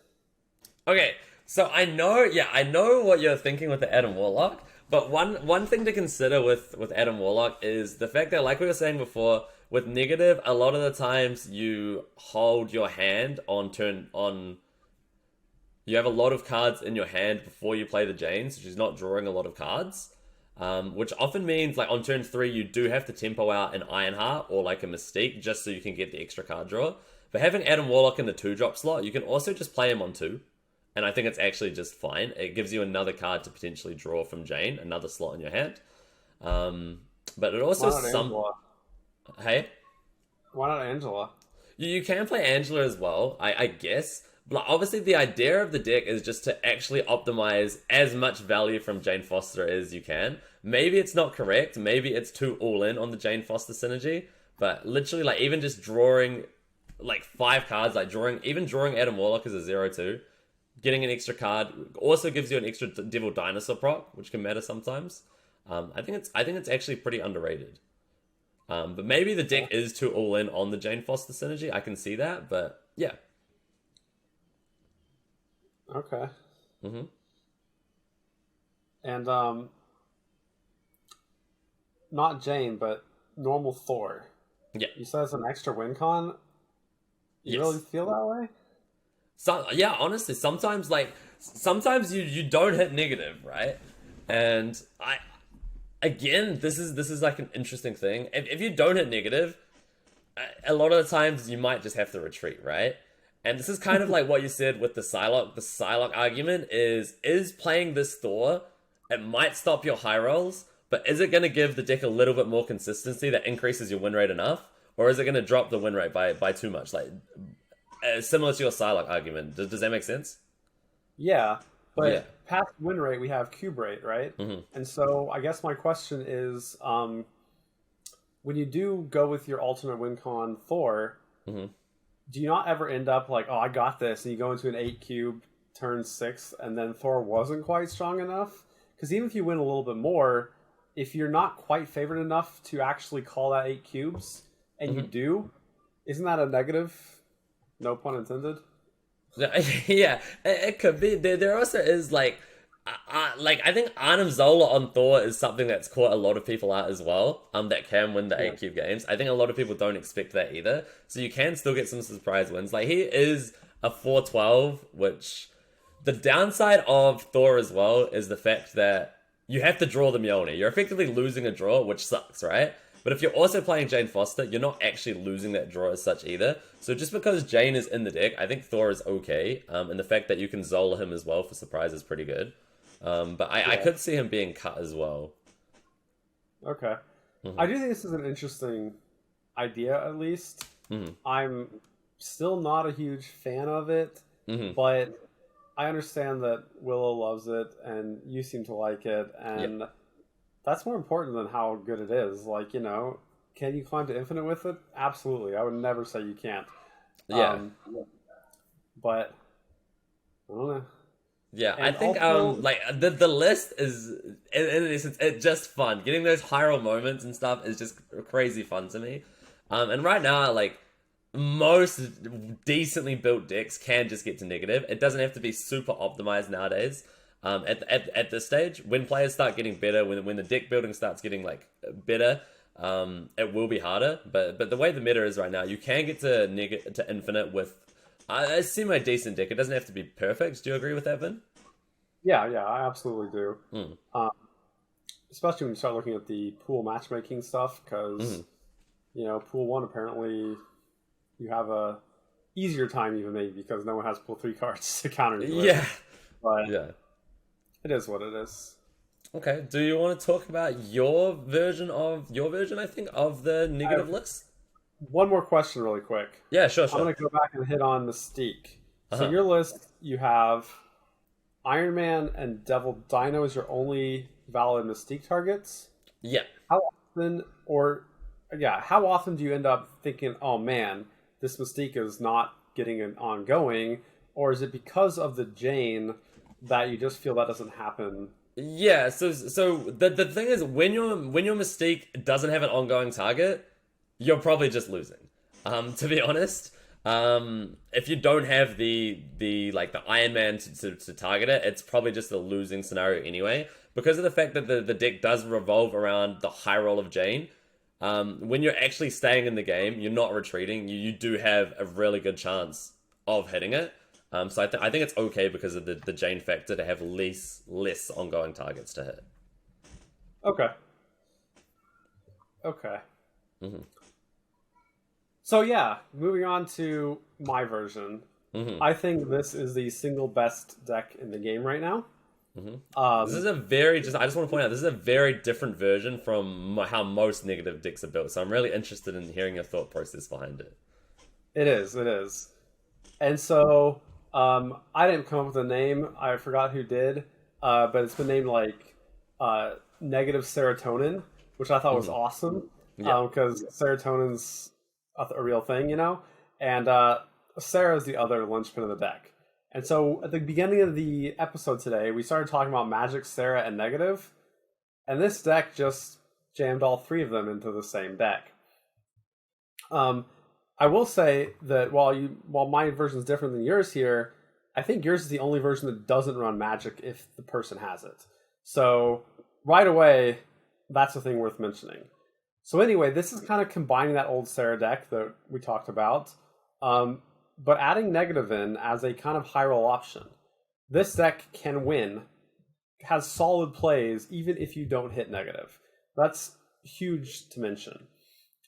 Okay, so I know what you're thinking with the Adam Warlock, but one thing to consider with Adam Warlock is the fact that, like we were saying before, with negative, a lot of the times you hold your hand on turn on. You have a lot of cards in your hand before you play the Janes, which is not drawing a lot of cards. Which often means, like, on turn 3, you do have to tempo out an Ironheart or, like, a Mystique just so you can get the extra card draw. But having Adam Warlock in the 2-drop slot, you can also just play him on 2. And I think it's actually just fine. It gives you another card to potentially draw from Jane, another slot in your hand. But it also Angela. Hey? Why not Angela? You can play Angela as well, I guess. But obviously, the idea of the deck is just to actually optimize as much value from Jane Foster as you can. Maybe it's not correct. Maybe it's too all in on the Jane Foster synergy. But literally, like, even just drawing like 5 cards, like drawing Adam Warlock as a 0/2, getting an extra card also gives you an extra Devil Dinosaur proc, which can matter sometimes. I think it's actually pretty underrated. But maybe the deck is too all in on the Jane Foster synergy. I can see that, but yeah. Okay. Mm-hmm. And not Jane, but normal Thor. Yeah. You said it's an extra win con. You Yes. really feel that way? So yeah, honestly, sometimes you don't hit negative, right? And this is like an interesting thing. If you don't hit negative, a lot of the times you might just have to retreat, right? And this is kind of like what you said with the Psylocke. The Psylocke argument is playing this Thor, it might stop your high rolls, but is it going to give the deck a little bit more consistency that increases your win rate enough? Or is it going to drop the win rate by too much? Like, similar to your Psylocke argument. Does that make sense? Yeah, but Yeah. past win rate we have cube rate, right? Mm-hmm. And so I guess my question is, when you do go with your alternate win con Thor, Mm-hmm. do you not ever end up like, oh, I got this, and you go into an 8 cube turn 6, and then Thor wasn't quite strong enough? Because even if you win a little bit more, if you're not quite favored enough to actually call that 8 cubes, and you do, isn't that a negative? No pun intended. Yeah, it could be. There also is like I think Arnim Zola on Thor is something that's caught a lot of people out as well. That can win the 8-cube games. I think a lot of people don't expect that either. So you can still get some surprise wins. Like, he is a 4/12, which the downside of Thor as well is the fact that you have to draw the Mjolnir. You're effectively losing a draw, which sucks, right? But if you're also playing Jane Foster, you're not actually losing that draw as such either. So just because Jane is in the deck, I think Thor is okay. And the fact that you can Zola him as well for surprise is pretty good. But I could see him being cut as well. Okay. I do think this is an interesting idea, at least. I'm still not a huge fan of it, but I understand that Willow loves it, and you seem to like it, and that's more important than how good it is. Like, you know, can you climb to infinite with it? Absolutely. I would never say you can't. Yeah. But I don't know. Yeah, And I think also- like the list is it's just fun. Getting those high roll moments and stuff is just crazy fun to me. And right now, like, most decently built decks can just get to negative. It doesn't have to be super optimized nowadays. At this stage, when players start getting better, when the deck building starts getting like better, it will be harder. But the way the meta is right now, you can get to infinite with a semi decent deck. It doesn't have to be perfect. Do you agree with that, Vin? Yeah, I absolutely do. Especially when you start looking at the pool matchmaking stuff, because you know, pool 1 apparently you have a easier time even maybe because no one has pool 3 cards to counter you with. Yeah, But yeah. it is what it is. Okay. Do you want to talk about your version? I think, of the negative list? One more question really quick. Yeah, sure. I'm going to go back and hit on Mystique. So Uh-huh. your list, you have Iron Man and Devil Dino as your only valid Mystique targets. Yeah. How often do you end up thinking, oh man, this Mystique is not getting an ongoing? Or is it because of the Jane that you just feel that doesn't happen. Yeah, so the thing is when your Mystique doesn't have an ongoing target, you're probably just losing. To be honest. If you don't have the Iron Man to target it, it's probably just a losing scenario anyway. Because of the fact that the deck does revolve around the high roll of Jane, when you're actually staying in the game, you're not retreating, you do have a really good chance of hitting it. So I think it's okay because of the Jane factor to have less ongoing targets to hit. Okay. Okay. Mm-hmm. So yeah, moving on to my version. Mm-hmm. I think this is the single best deck in the game right now. Mm-hmm. This is I just want to point out, this is a very different version from how most negative decks are built. So I'm really interested in hearing your thought process behind it. It is. And so, I didn't come up with a name. I forgot who did. But it's been named like Negative Serotonin, which I thought was awesome. Yeah. Because serotonin's a real thing, And Sarah is the other linchpin of the deck. And so at the beginning of the episode today, we started talking about Magic, Sarah, and Negative. And this deck just jammed all three of them into the same deck. I will say that while my version is different than yours here, I think yours is the only version that doesn't run Magic if the person has it. So right away, that's a thing worth mentioning. So anyway, this is kind of combining that old Sarah deck that we talked about, but adding Negative in as a kind of high roll option. This deck can win, has solid plays, even if you don't hit Negative. That's huge to mention.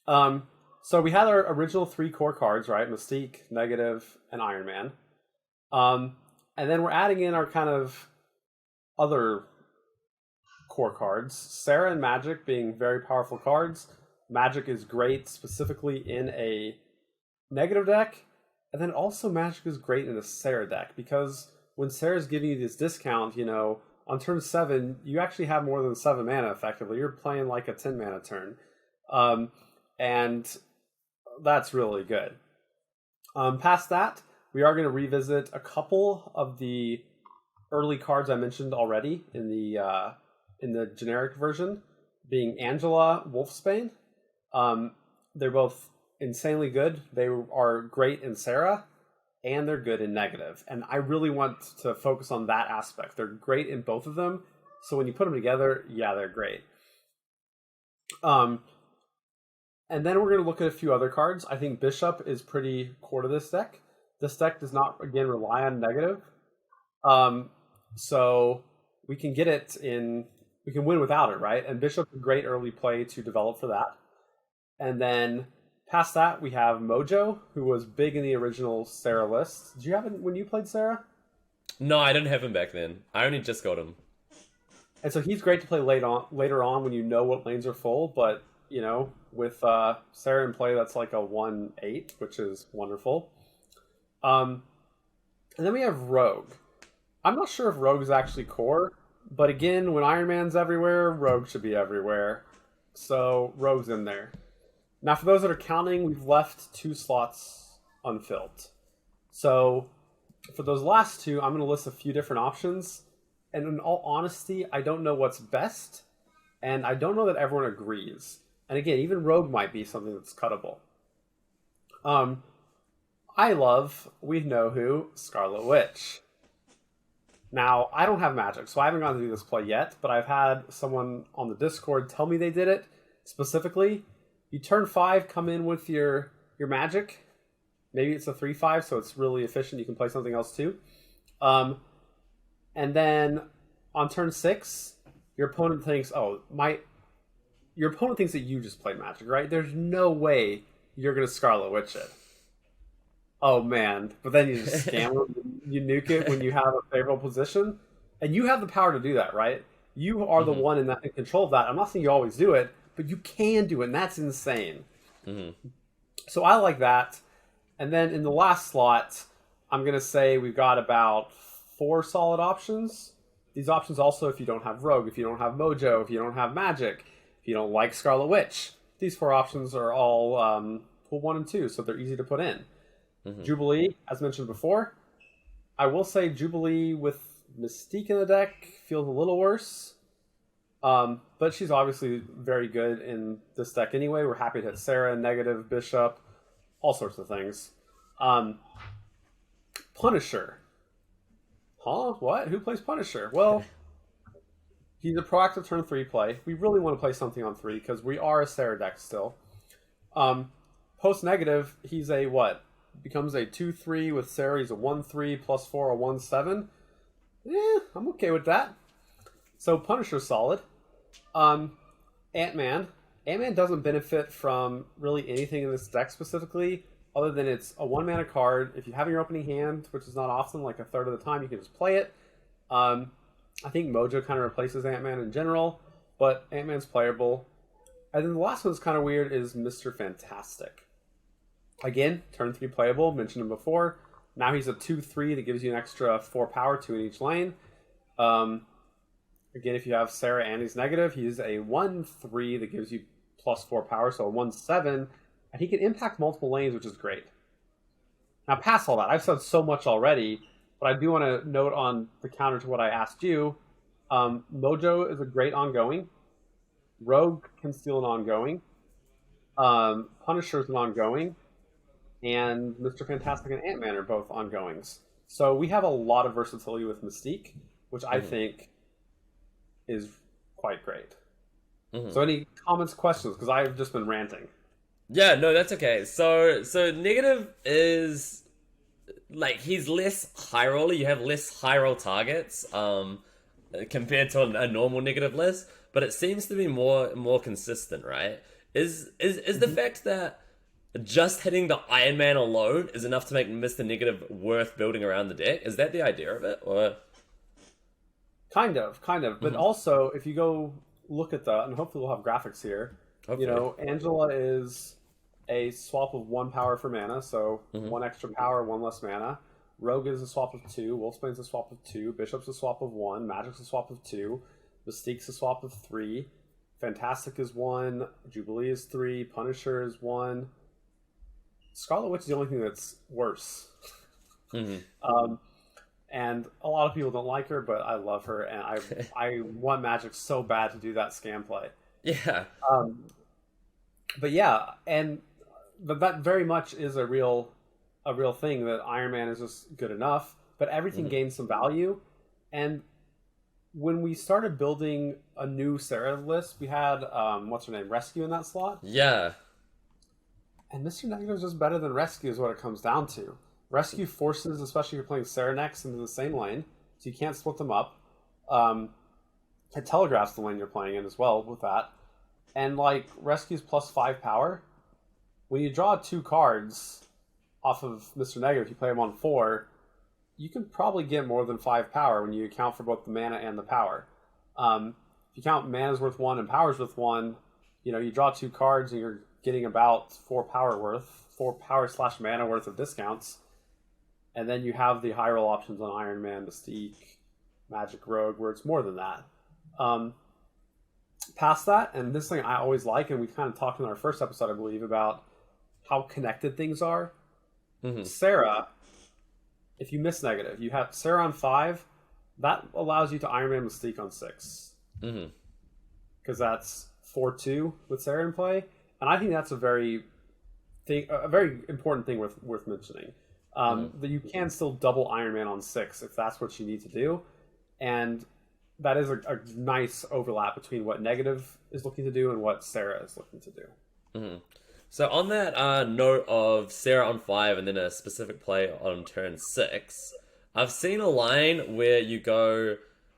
So we had our original 3 core cards, right? Mystique, Negative, and Iron Man. And then we're adding in our kind of other core cards. Sarah and Magic being very powerful cards. Magic is great specifically in a Negative deck. And then also Magic is great in a Sarah deck because when Sarah's giving you this discount, on turn 7, you actually have more than 7 mana effectively. You're playing like a 10 mana turn. And that's really good. Past that, we are going to revisit a couple of the early cards I mentioned already in the generic version, being Angela, Wolfsbane. They're both insanely good. They are great in Sarah, and they're good in Negative. And I really want to focus on that aspect. They're great in both of them. So when you put them together, yeah, they're great. And then we're going to look at a few other cards. I think Bishop is pretty core to this deck. This deck does not, again, rely on Negative. So we can get it we can win without it, right? And Bishop is a great early play to develop for that. And then past that, we have Mojo, who was big in the original Sarah list. Did you have it when you played Sarah? No, I didn't have him back then. I only just got him. And so he's great to play later on when you know what lanes are full, but with Sarah in play, that's like a 1/8, which is wonderful. And then we have Rogue. I'm not sure if Rogue is actually core, but again, when Iron Man's everywhere, Rogue should be everywhere. So Rogue's in there. Now, for those that are counting, we've left 2 slots unfilled. So for those last 2, I'm going to list a few different options. And in all honesty, I don't know what's best, and I don't know that everyone agrees. And again, even Rogue might be something that's cuttable. I love, we know who, Scarlet Witch. Now, I don't have Magic, so I haven't gone through this play yet, but I've had someone on the Discord tell me they did it. Specifically, you turn 5, come in with your Magic. Maybe it's a 3/5, so it's really efficient. You can play something else too. And then on turn 6, your opponent thinks, your opponent thinks that you just played Magic, right? There's no way you're going to Scarlet Witch it. Oh, man. But then you just scam them, you nuke it when you have a favorable position. And you have the power to do that, right? You are the one in control of that. I'm not saying you always do it, but you can do it, and that's insane. So I like that. And then in the last slot, I'm going to say we've got about 4 solid options. These options also, if you don't have Rogue, if you don't have Mojo, if you don't have Magic, if you don't like Scarlet Witch, these 4 options are all pool 1 and 2, so they're easy to put in. Jubilee, as mentioned before, I will say Jubilee with Mystique in the deck feels a little worse. But she's obviously very good in this deck anyway. We're happy to hit Sarah, Negative, Bishop, all sorts of things. Punisher. Huh? What? Who plays Punisher? Well, he's a proactive turn 3 play. We really want to play something on 3 because we are a Sarah deck still. Post Negative, he's a what? Becomes a 2/3 with Sarah. He's a 1/3 +4, a 1/7. I'm okay with that. So Punisher's solid. Ant-Man. Ant-Man doesn't benefit from really anything in this deck specifically, other than it's a 1-mana card. If you have your opening hand, which is not often, like a third of the time, you can just play it. I think Mojo kind of replaces Ant-Man in general, but Ant-Man's playable. And then the last one's kind of weird is Mr. Fantastic. Again, turn 3 playable, mentioned him before. Now he's a 2/3 that gives you an extra 4 power, 2 in each lane. Again, if you have Sarah and he's negative, he's a 1/3 that gives you +4 power, so a 1/7, and he can impact multiple lanes, which is great. Now, past all that, I've said so much already, but I do want to note on the counter to what I asked you. Mojo is a great ongoing. Rogue can steal an ongoing. Punisher is an ongoing. And Mr. Fantastic and Ant-Man are both ongoings. So we have a lot of versatility with Mystique, which I think is quite great. So any comments, questions? Because I've just been ranting. Yeah, no, that's okay. So Negative is like he's less high roller. You have less high roll targets compared to a normal Negative list, but it seems to be more consistent, right? Is the fact that just hitting the Iron Man alone is enough to make Mr. Negative worth building around the deck? Is that the idea of it, or? Kind of. But also, if you go look at that, and hopefully we'll have graphics here. Hopefully. You know, Angela is a swap of 1 power for mana, so 1 extra power, 1 less mana. Rogue is a swap of 2. Wolfsbane's a swap of 2. Bishop's a swap of 1. Magic's a swap of 2. Mystique's a swap of 3. Fantastic is 1. Jubilee is 3. Punisher is 1. Scarlet Witch is the only thing that's worse. And a lot of people don't like her, but I love her, and I want Magic so bad to do that scam play. Yeah. But yeah, but that very much is a real thing, that Iron Man is just good enough, but everything gains some value. And when we started building a new Sarah list, we had what's her name, Rescue in that slot. Yeah. And Mr. Negative is just better than Rescue is what it comes down to. Rescue forces, especially if you're playing Sarah next, into the same lane, so you can't split them up. It telegraphs the lane you're playing in as well with that. And like Rescue's +5 power, when you draw 2 cards off of Mr. Negative, you play them on 4, you can probably get more than 5 power when you account for both the mana and the power. If you count mana's worth 1 and power's worth 1, you know, you draw 2 cards and you're getting about 4 power/mana worth of discounts. And then you have the high roll options on Iron Man, Mystique, Magic, Rogue, where it's more than that. Past that, and this thing I always like, and we kind of talked in our first episode, I believe, about how connected things are. Sarah, if you miss Negative, you have Sarah on 5, that allows you to Iron Man Mystique on 6. Because that's 4/2 with Sarah in play. And I think that's a very important thing worth mentioning. That you can still double Iron Man on 6 if that's what you need to do. And that is a nice overlap between what Negative is looking to do and what Sarah is looking to do. So on that note of Sarah on 5 and then a specific play on turn 6, I've seen a line where you go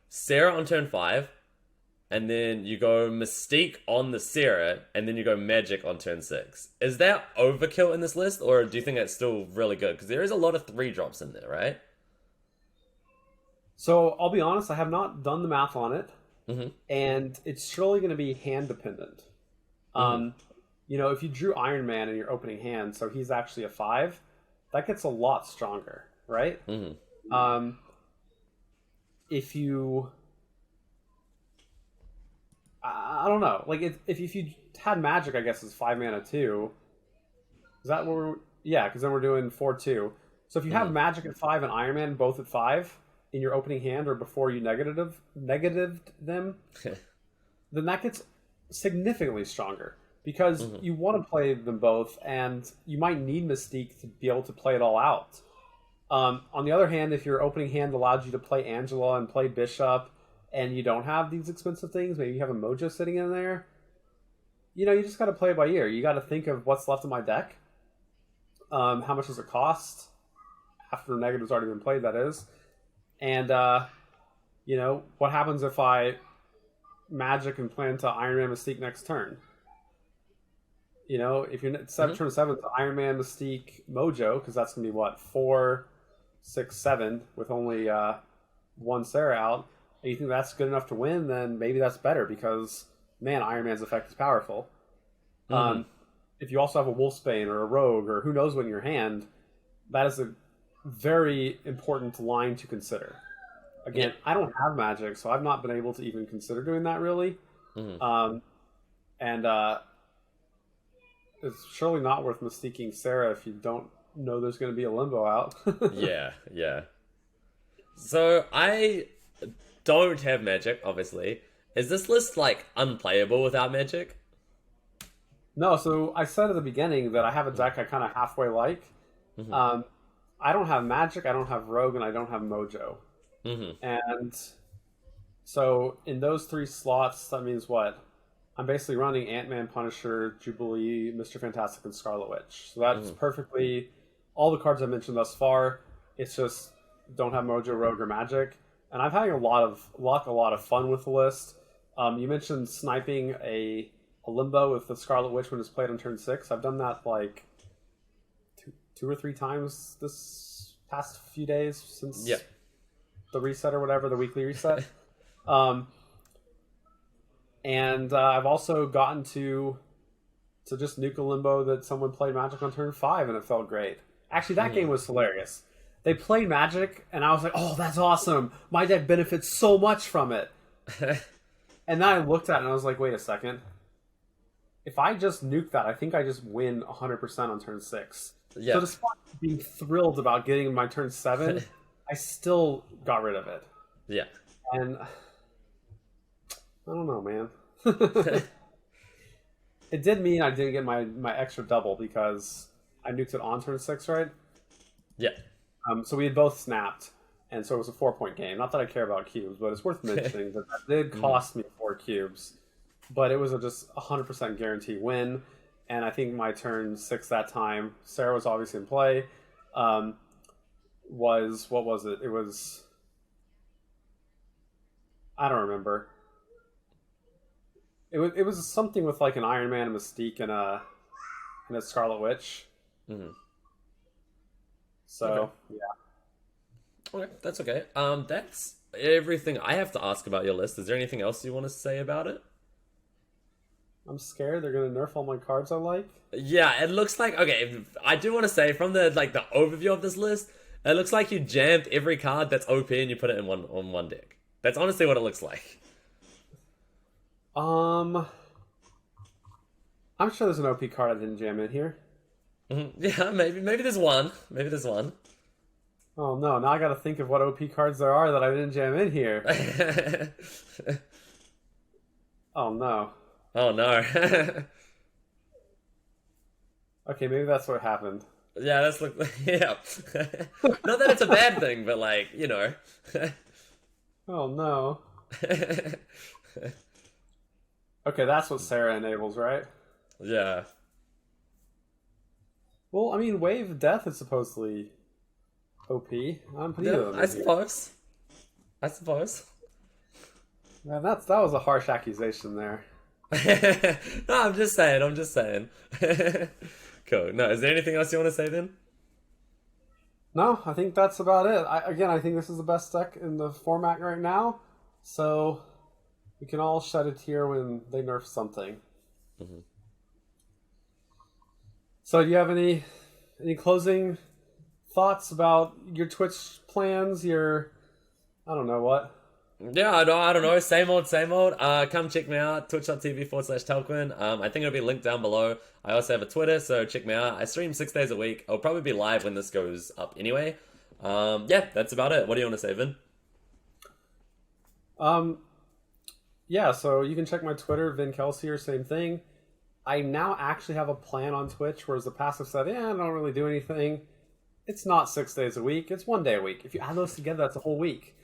Sarah on turn 5, and then you go Mystique on the Sarah, and then you go Magic on turn 6. Is that overkill in this list, or do you think that's still really good? Because there is a lot of 3-drops in there, right? So I'll be honest, I have not done the math on it, and it's surely going to be hand dependent. You know, if you drew Iron Man in your opening hand, so he's actually a 5, that gets a lot stronger, right? If you... I don't know. Like, if you had Magic, I guess, is 5 mana too. Is that what we're... Yeah, because then we're doing 4/2. So if you have Magic at 5 and Iron Man both at 5, in your opening hand or before you negatived them, then that gets significantly stronger because you want to play them both, and you might need Mystique to be able to play it all out. On the other hand, if your opening hand allowed you to play Angela and play Bishop, and you don't have these expensive things, maybe you have a Mojo sitting in there, you just got to play it by ear. You got to think of what's left in my deck. How much does it cost? After Negative's already been played, that is. And, what happens if I Magic and plan to Iron Man Mystique next turn? If you're turn 7 to Iron Man Mystique Mojo, because that's going to be what? 4, 6, 7 with only one Sarah out, and you think that's good enough to win, then maybe that's better because, man, Iron Man's effect is powerful. If you also have a Wolfsbane or a Rogue or who knows what in your hand, that is a very important line to consider. Again, I don't have Magic, so I've not been able to even consider doing that really. It's surely not worth mystiquing Sarah if you don't know there's going to be a Limbo out. Yeah. So I don't have Magic, obviously. Is this list unplayable without Magic? No, so I said at the beginning that I have a deck I kind of halfway like. I don't have Magic, I don't have Rogue, and I don't have Mojo. And so in those 3 slots, that means what? I'm basically running Ant-Man, Punisher, Jubilee, Mr. Fantastic, and Scarlet Witch. So that's perfectly all the cards I mentioned thus far. It's just don't have Mojo, Rogue, or Magic. And I'm having a lot of fun with the list. You mentioned sniping a Limbo with the Scarlet Witch when it's played on turn 6. I've done that two or three times this past few days since the reset or whatever, the weekly reset. And I've also gotten to just nuke a Limbo that someone played Magic on turn 5, and it felt great. Actually, that game was hilarious. They played Magic, and I was like, oh, that's awesome. My deck benefits so much from it. And then I looked at it, and I was like, wait a second. If I just nuke that, I think I just win 100% on turn 6. Yeah. So despite being thrilled about getting my turn 7, I still got rid of it. Yeah. And I don't know, man. It did mean I didn't get my extra double because I nuked it on turn 6, right? Yeah. So we had both snapped, and so it was a 4-point game. Not that I care about cubes, but it's worth mentioning that did cost me 4 cubes. But it was just 100% guarantee win. And I think my turn 6 that time, Sarah was obviously in play, what was it? It was... I don't remember. It was something with an Iron Man, a Mystique, and a Scarlet Witch. So, yeah. Okay, that's okay. That's everything I have to ask about your list. Is there anything else you want to say about it? I'm scared they're gonna nerf all my cards I like. Yeah, it looks like... Okay, I do want to say, from the the overview of this list, it looks like you jammed every card that's OP and you put it in one deck. That's honestly what it looks like. I'm sure there's an OP card I didn't jam in here. Yeah, maybe there's one. Maybe there's one. Oh no, now I gotta think of what OP cards there are that I didn't jam in here. Oh no. Oh no. Okay, maybe that's what happened. Yeah, that's yeah. Not that it's a bad thing, but Oh no. Okay, that's what Sarah enables, right? Yeah. Well, I mean, Wave of Death is supposedly OP. I'm putting it on I suppose. Man, that was a harsh accusation there. No, I'm just saying. Cool. No, is there anything else you want to say then? No, I think that's about it. I think this is the best deck in the format right now. So we can all shed a tear when they nerf something. So do you have any closing thoughts about your Twitch plans? I don't know what. Yeah, I don't know. Same old. Come check me out. Twitch.tv/Talkwyn. I think it'll be linked down below. I also have a Twitter, so check me out. I stream 6 days a week. I'll probably be live when this goes up anyway. Yeah, that's about it. What do you want to say, Vin? Um, yeah, so you can check my Twitter, Vin Kelsier, same thing. I now actually have a plan on Twitch, whereas the past I've said, yeah, I don't really do anything. It's not 6 days a week; it's one day a week. If you add those together, that's a whole week.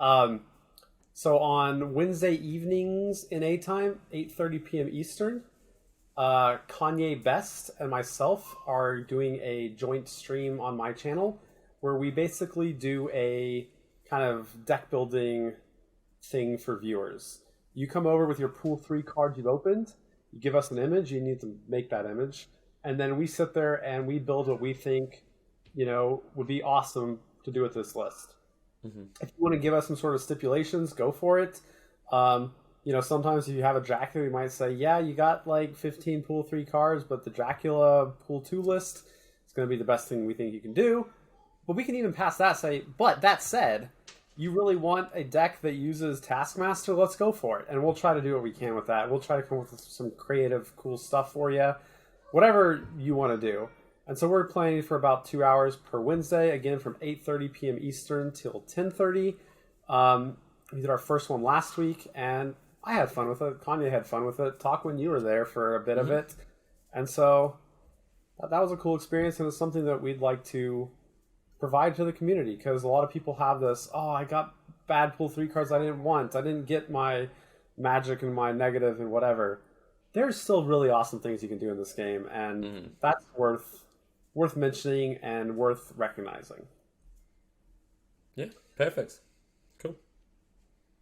Um, so on Wednesday evenings in A time, 8:30 p.m. Eastern, Kanye Best and myself are doing a joint stream on my channel where we basically do a kind of deck building thing for viewers. You come over with your pool 3 cards you've opened, you give us an image, you need to make that image, and then we sit there and we build what we think, would be awesome to do with this list. Mm-hmm. If you want to give us some sort of stipulations, go for it. Sometimes if you have a Dracula, we might say, yeah, you got like 15 pool 3 cards, but the Dracula pool 2 list is going to be the best thing we think you can do. But we can even pass that, say, but that said, you really want a deck that uses Taskmaster, let's go for it. And we'll try to do what we can with that. We'll try to come up with some creative, cool stuff for you. Whatever you want to do. And so we're planning for about 2 hours per Wednesday, again from 8:30 p.m. Eastern till 10:30. We did our first one last week, and I had fun with it. Kanye had fun with it. Talkwyn, you were there for a bit of it. And so that was a cool experience, and it's something that we'd like to provide to the community, because a lot of people have this, I got bad pool 3 cards I didn't want. I didn't get my magic and my negative and whatever. There's still really awesome things you can do in this game, and that's worth mentioning and worth recognizing. Yeah, perfect. Cool.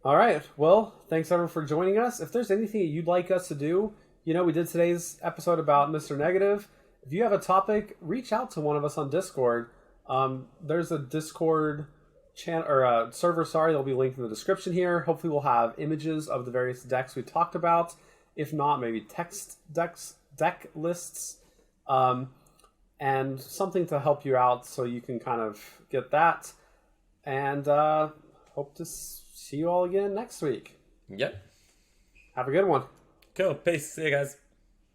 All right. Well, thanks everyone for joining us. If there's anything you'd like us to do, we did today's episode about Mr. Negative. If you have a topic, reach out to one of us on Discord. There's a Discord channel or a server, that'll be linked in the description here. Hopefully we'll have images of the various decks we talked about. If not, maybe deck lists, and something to help you out so you can kind of get that. And hope to see you all again next week. Yep. Have a good one. Cool. Peace. See you guys.